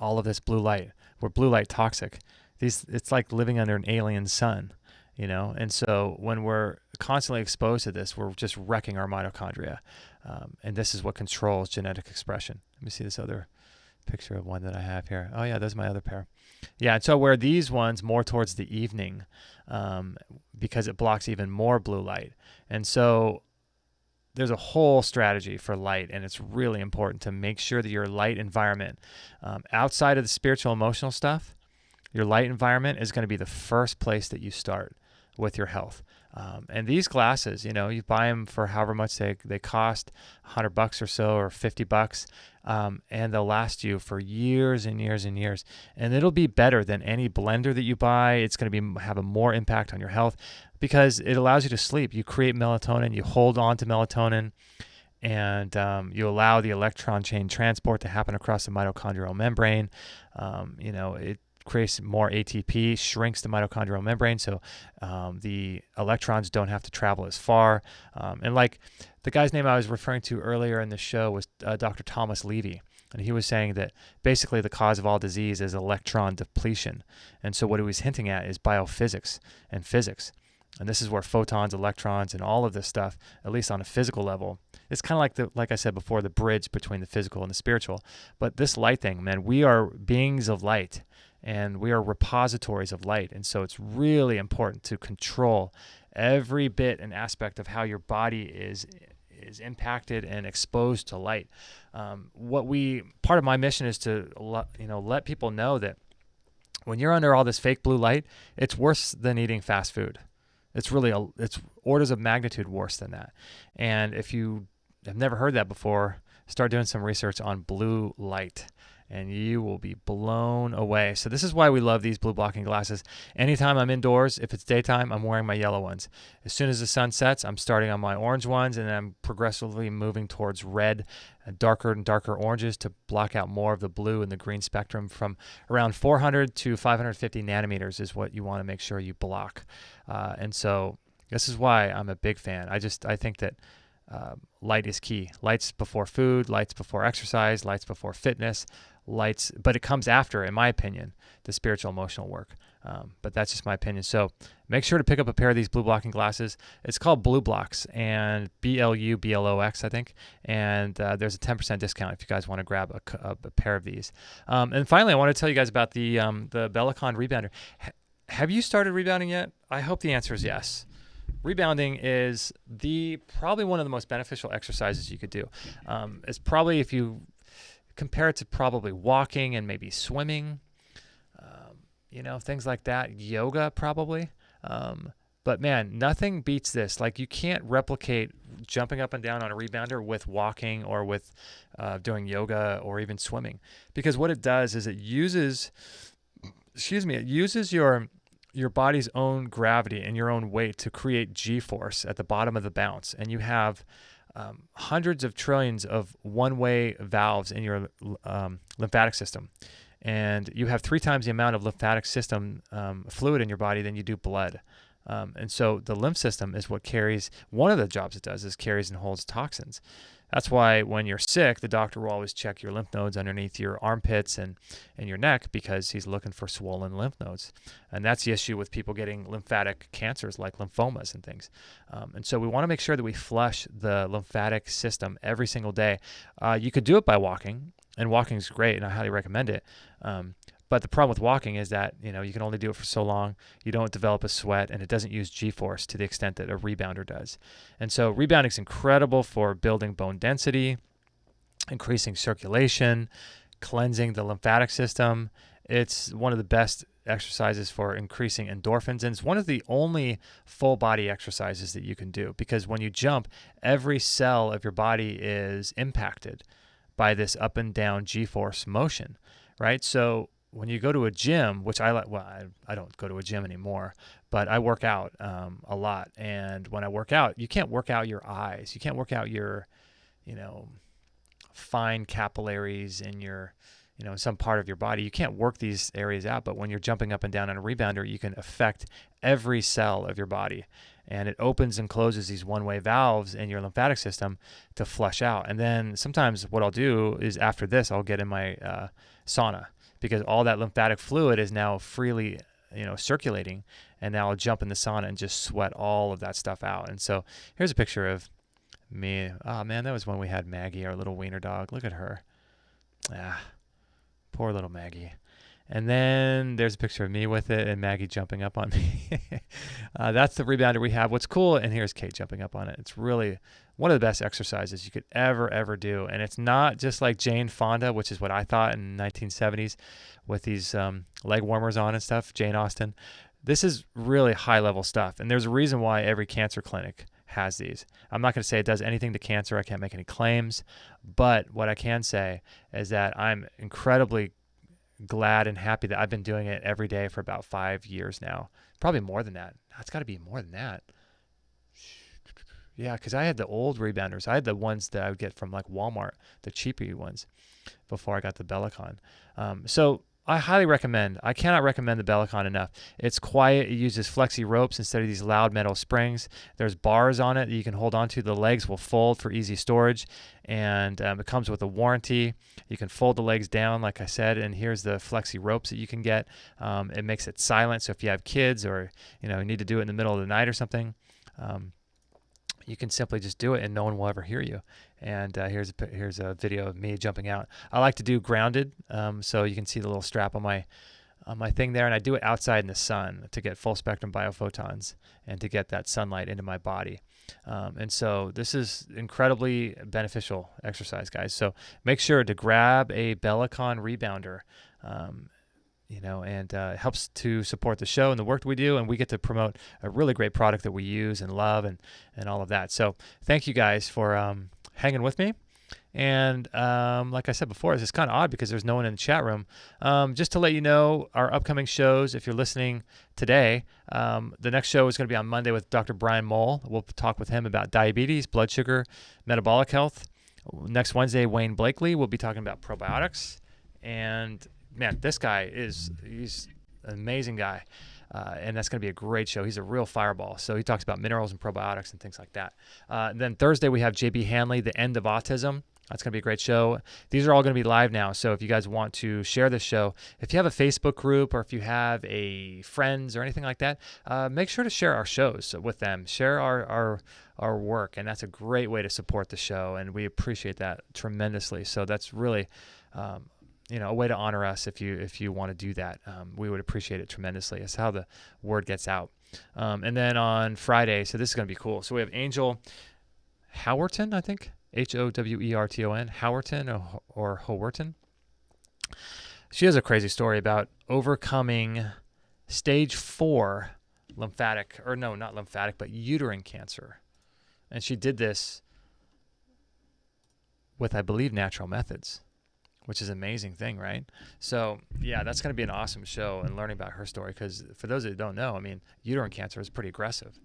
All of this blue light, we're blue light toxic. It's like living under an alien sun. And so when we're constantly exposed to this, we're just wrecking our mitochondria. And this is what controls genetic expression. Let me see this other picture of one that I have here. Oh yeah, there's my other pair. Yeah, and so I wear these ones more towards the evening because it blocks even more blue light. And so there's a whole strategy for light, and it's really important to make sure that your light environment, outside of the spiritual emotional stuff, your light environment is going to be the first place that you start with your health. And these glasses, you buy them for however much they cost, $100 or so, or $50, and they'll last you for years and years and years. And it'll be better than any blender that you buy. It's going to have a more impact on your health because it allows you to sleep. You create melatonin, you hold on to melatonin, and you allow the electron chain transport to happen across the mitochondrial membrane. It creates more ATP, shrinks the mitochondrial membrane, so the electrons don't have to travel as far. And like the guy's name I was referring to earlier in the show was Dr. Thomas Levy, and he was saying that basically the cause of all disease is electron depletion. And so what he was hinting at is biophysics and physics. And this is where photons, electrons, and all of this stuff, at least on a physical level, it's kind of like I said before, the bridge between the physical and the spiritual. But this light thing, man, we are beings of light, and we are repositories of light. And so it's really important to control every bit and aspect of how your body is impacted and exposed to light. Part of my mission is to let people know that when you're under all this fake blue light, it's worse than eating fast food. It's orders of magnitude worse than that. And if you have never heard that before, start doing some research on blue light, and you will be blown away. So this is why we love these blue blocking glasses. Anytime I'm indoors, if it's daytime, I'm wearing my yellow ones. As soon as the sun sets, I'm starting on my orange ones, and then I'm progressively moving towards red, darker and darker oranges to block out more of the blue and the green spectrum. From around 400 to 550 nanometers is what you want to make sure you block. And so this is why I'm a big fan. I think that light is key. Lights before food, lights before exercise, lights before fitness, but it comes after, in my opinion, the spiritual emotional work. But that's just my opinion. So make sure to pick up a pair of these blue blocking glasses. It's called Blue Blocks, and BLUBLOX, I think. And there's a 10% discount if you guys want to grab a pair of these. And finally, I want to tell you guys about the Bellicon Rebounder. Have you started rebounding yet? I hope the answer is yes. Rebounding is probably one of the most beneficial exercises you could do. It's probably, if you compare it to probably walking and maybe swimming, things like that, yoga probably. But man, nothing beats this. Like, you can't replicate jumping up and down on a rebounder with walking or with doing yoga or even swimming, because what it does is it uses your body's own gravity and your own weight to create G-force at the bottom of the bounce. And you have hundreds of trillions of one-way valves in your lymphatic system. And you have 3 times the amount of lymphatic system fluid in your body than you do blood. And so the lymph system is what carries, one of the jobs it does is carries and holds toxins. That's why when you're sick, the doctor will always check your lymph nodes underneath your armpits and your neck, because he's looking for swollen lymph nodes. And that's the issue with people getting lymphatic cancers like lymphomas and things. And so we want to make sure that we flush the lymphatic system every single day. You could do it by walking, and walking is great, and I highly recommend it. But the problem with walking is that, you can only do it for so long. You don't develop a sweat, and it doesn't use G-force to the extent that a rebounder does. And so rebounding is incredible for building bone density, increasing circulation, cleansing the lymphatic system. It's one of the best exercises for increasing endorphins, and it's one of the only full body exercises that you can do, because when you jump, every cell of your body is impacted by this up and down G-force motion, right? So when you go to a gym, which I don't go to a gym anymore, but I work out a lot. And when I work out, you can't work out your eyes. You can't work out your, fine capillaries in your, some part of your body. You can't work these areas out. But when you're jumping up and down on a rebounder, you can affect every cell of your body. And it opens and closes these one-way valves in your lymphatic system to flush out. And then sometimes what I'll do is, after this, I'll get in my sauna, because all that lymphatic fluid is now freely, circulating, and now I'll jump in the sauna and just sweat all of that stuff out. And so here's a picture of me. Oh man, that was when we had Maggie, our little wiener dog. Look at her. Poor little Maggie. And then there's a picture of me with it and Maggie jumping up on me. That's the rebounder we have. What's cool, and here's Kate jumping up on it. It's really one of the best exercises you could ever do. And it's not just like Jane Fonda, which is what I thought in the 1970s with these leg warmers on and stuff, Jane Austen. This is really high-level stuff, and there's a reason why every cancer clinic has these. I'm not going to say it does anything to cancer. I can't make any claims, but what I can say is that I'm incredibly glad and happy that I've been doing it every day for about 5 years now. Probably more than that. It's got to be more than that. Yeah, because I had the old rebounders. I had the ones that I would get from like Walmart, the cheaper ones, before I got the Bellicon. So I highly recommend. I cannot recommend the Bellicon enough. It's quiet. It uses flexi ropes instead of these loud metal springs. There's bars on it that you can hold onto. The legs will fold for easy storage, and it comes with a warranty. You can fold the legs down, like I said, and here's the flexi ropes that you can get. It makes it silent, so if you have kids or you need to do it in the middle of the night or something, you can simply just do it and no one will ever hear you. And here's a video of me jumping out. I like to do grounded, so you can see the little strap on my thing there, and I do it outside in the sun to get full spectrum biophotons and to get that sunlight into my body. And so this is incredibly beneficial exercise, guys. So make sure to grab a Bellicon rebounder. And it helps to support the show and the work that we do, and we get to promote a really great product that we use and love and all of that. So thank you guys for hanging with me. And like I said before, it's kind of odd because there's no one in the chat room. Just to let you know, our upcoming shows, if you're listening today, the next show is going to be on Monday with Dr. Brian Mole. We'll talk with him about diabetes, blood sugar, metabolic health. Next Wednesday, Wayne Blakely will be talking about probiotics. And man, this guy he's an amazing guy. And that's going to be a great show. He's a real fireball. So he talks about minerals and probiotics and things like that. And then Thursday, we have JB Hanley, The End of Autism. That's going to be a great show. These are all going to be live now. So if you guys want to share this show, if you have a Facebook group or if you have a friends or anything like that, make sure to share our shows with them. Share our work. And that's a great way to support the show. And we appreciate that tremendously. So that's really a way to honor us if you want to do that. We would appreciate it tremendously. It's how the word gets out. And then on Friday, so this is going to be cool. So we have Angel Howerton, I think, Howerton, Howerton or Howerton. She has a crazy story about overcoming stage 4 uterine cancer. And she did this with, I believe, natural methods, which is an amazing thing, right? So, yeah, that's going to be an awesome show and learning about her story because for those that don't know, I mean, uterine cancer is pretty aggressive.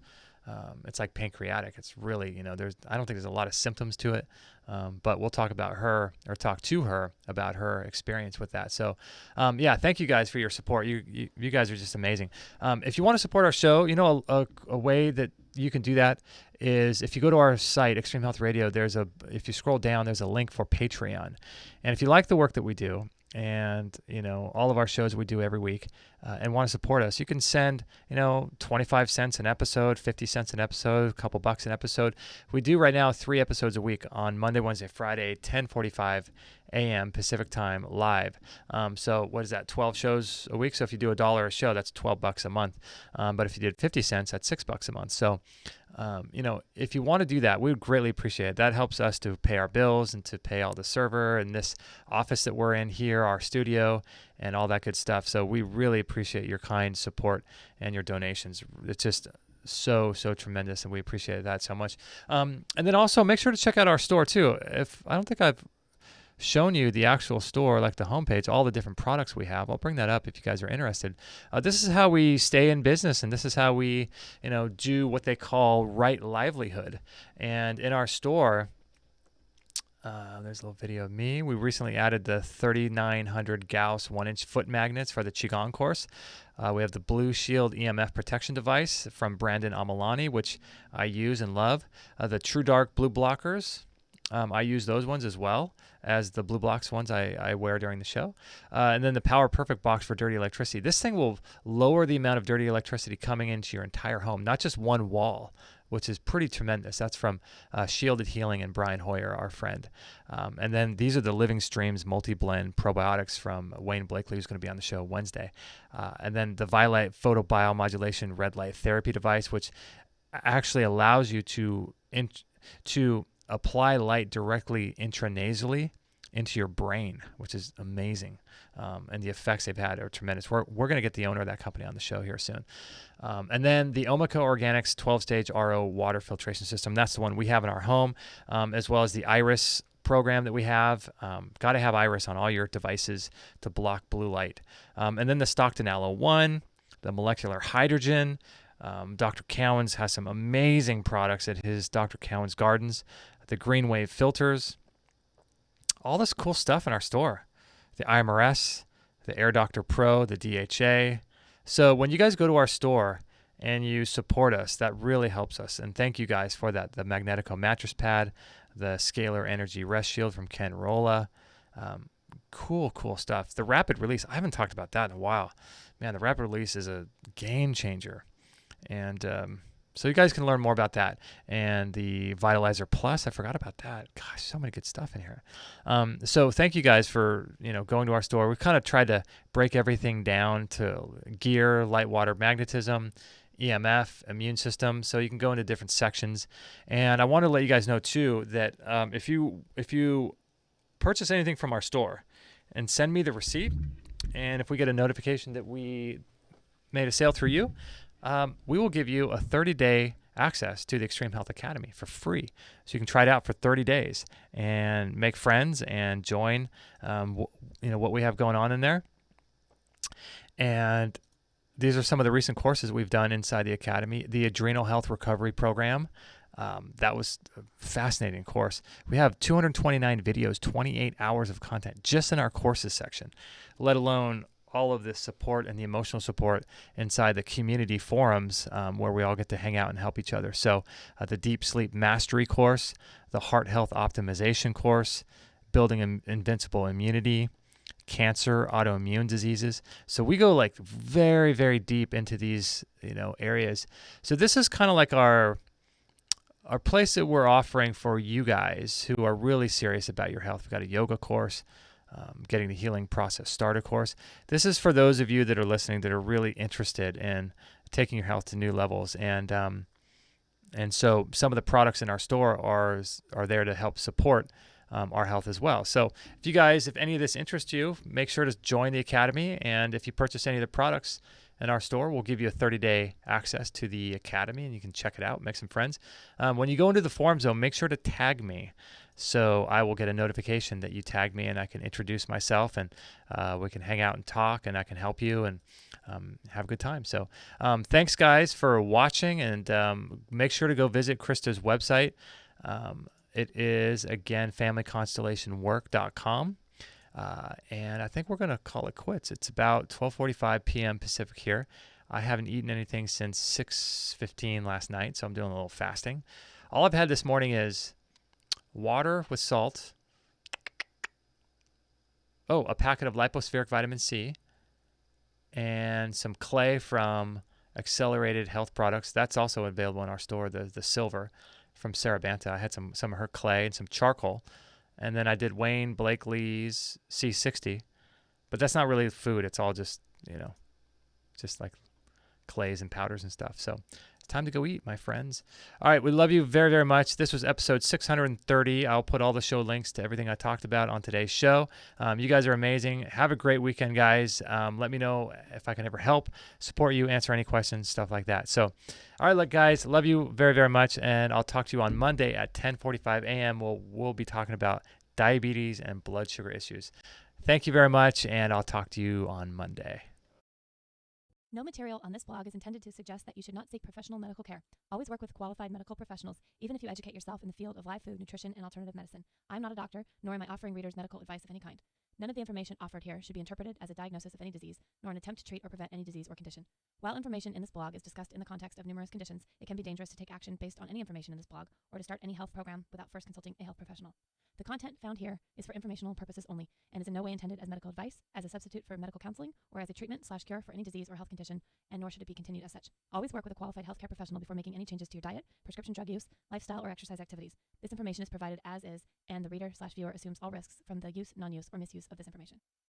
It's like pancreatic. It's really, I don't think there's a lot of symptoms to it, but we'll talk to her about her experience with that. So, thank you guys for your support. You guys are just amazing. If you want to support our show, a way that you can do that is if you go to our site, Extreme Health Radio, if you scroll down, there's a link for Patreon. And if you like the work that we do, and all of our shows we do every week, and want to support us, you can send 25 cents an episode, 50 cents an episode, a couple bucks an episode. We do right now 3 episodes a week on Monday, Wednesday, Friday, 10:45 a.m. Pacific time live. So what is that, 12 shows a week? So if you do $1 a show, that's $12 a month. But if you did 50 cents, that's $6 a month. So if you want to do that, we would greatly appreciate it. That helps us to pay our bills and to pay all the server and this office that we're in here, our studio, and all that good stuff. So we really appreciate your kind support and your donations. It's just so tremendous, and we appreciate that so much. And then also make sure to check out our store too. I don't think I've shown you the actual store, like the homepage, all the different products we have. I'll bring that up if you guys are interested. This is how we stay in business, and this is how we, do what they call right livelihood. And in our store, there's a little video of me. We recently added the 3900 Gauss 1-inch foot magnets for the Qigong course. We have the Blue Shield EMF protection device from Brandon Amalani, which I use and love. The True Dark blue blockers. I use those ones as well as the Blue Blocks ones I wear during the show. And then the Power Perfect box for dirty electricity. This thing will lower the amount of dirty electricity coming into your entire home, not just one wall, which is pretty tremendous. That's from Shielded Healing and Brian Hoyer, our friend. And then these are the Living Streams multi-blend probiotics from Wayne Blakely, who's going to be on the show Wednesday. And then the Violet Photobiomodulation red light therapy device, which actually allows you to apply light directly intranasally into your brain, which is amazing. And the effects they've had are tremendous. We're going to get the owner of that company on the show here soon. And then the Omico Organics 12-stage RO water filtration system. That's the one we have in our home, as well as the Iris program that we have. Got to have Iris on all your devices to block blue light. And then the Stockton Aloe 1, the molecular hydrogen. Dr. Cowan's has some amazing products at his Dr. Cowan's Gardens. The Green Wave filters. All this cool stuff in our store. The IMRS, the Air Doctor Pro, the DHA. So when you guys go to our store and you support us, that really helps us. And thank you guys for that. The Magnetico mattress pad, the Scalar Energy Rest Shield from Ken Rolla. Cool stuff. The Rapid Release, I haven't talked about that in a while. Man, the Rapid Release is a game changer. And so you guys can learn more about that. And the Vitalizer Plus, I forgot about that. Gosh, so many good stuff in here. So thank you guys for going to our store. We've kind of tried to break everything down to gear, light water magnetism, EMF, immune system. So you can go into different sections. And I want to let you guys know too that if you purchase anything from our store and send me the receipt, and if we get a notification that we made a sale through you, we will give you a 30-day access to the Extreme Health Academy for free. So you can try it out for 30 days and make friends and join what we have going on in there. And these are some of the recent courses we've done inside the Academy. The Adrenal Health Recovery Program. That was a fascinating course. We have 229 videos, 28 hours of content just in our courses section, let alone all of this support and the emotional support inside the community forums where we all get to hang out and help each other. So the Deep Sleep Mastery course, the Heart Health Optimization course, Building Invincible Immunity, Cancer, autoimmune diseases. So we go like very, very deep into these areas. So this is kind of like our place that we're offering for you guys who are really serious about your health. We've got a yoga course, Getting the Healing Process Started course. This is for those of you that are listening that are really interested in taking your health to new levels. And so some of the products in our store are there to help support our health as well. So if any of this interests you, make sure to join the Academy. And if you purchase any of the products in our store, we'll give you a 30-day access to the Academy, and you can check it out, make some friends. When you go into the forum zone, make sure to tag me. So I will get a notification that you tagged me, and I can introduce myself, and we can hang out and talk, and I can help you and have a good time. So thanks, guys, for watching, and make sure to go visit Krista's website. It is, again, familyconstellationwork.com. And I think we're going to call it quits. It's about 12:45 p.m. Pacific here. I haven't eaten anything since 6:15 last night, so I'm doing a little fasting. All I've had this morning is water with salt, a packet of lipospheric vitamin C, and some clay from Accelerated Health Products. That's also available in our store, the silver from Sarah Banta. I had some of her clay and some charcoal. And then I did Wayne Blakely's C60. But that's not really food. It's all just, just like clays and powders and stuff. So it's time to go eat, my friends. All right, we love you very, very much. This was episode 630. I'll put all the show links to everything I talked about on today's show. You guys are amazing. Have a great weekend, guys. Let me know if I can ever help, support you, answer any questions, stuff like that. So, all right, guys, love you very, very much, and I'll talk to you on Monday at 10:45 a.m. We'll be talking about diabetes and blood sugar issues. Thank you very much, and I'll talk to you on Monday. No material on this blog is intended to suggest that you should not seek professional medical care. Always work with qualified medical professionals, even if you educate yourself in the field of live food, nutrition, and alternative medicine. I'm not a doctor, nor am I offering readers medical advice of any kind. None of the information offered here should be interpreted as a diagnosis of any disease, nor an attempt to treat or prevent any disease or condition. While information in this blog is discussed in the context of numerous conditions, it can be dangerous to take action based on any information in this blog or to start any health program without first consulting a health professional. The content found here is for informational purposes only and is in no way intended as medical advice, as a substitute for medical counseling, or as a treatment/cure for any disease or health condition, and nor should it be continued as such. Always work with a qualified healthcare professional before making any changes to your diet, prescription drug use, lifestyle, or exercise activities. This information is provided as is, and the reader/viewer assumes all risks from the use, non-use, or misuse of this information.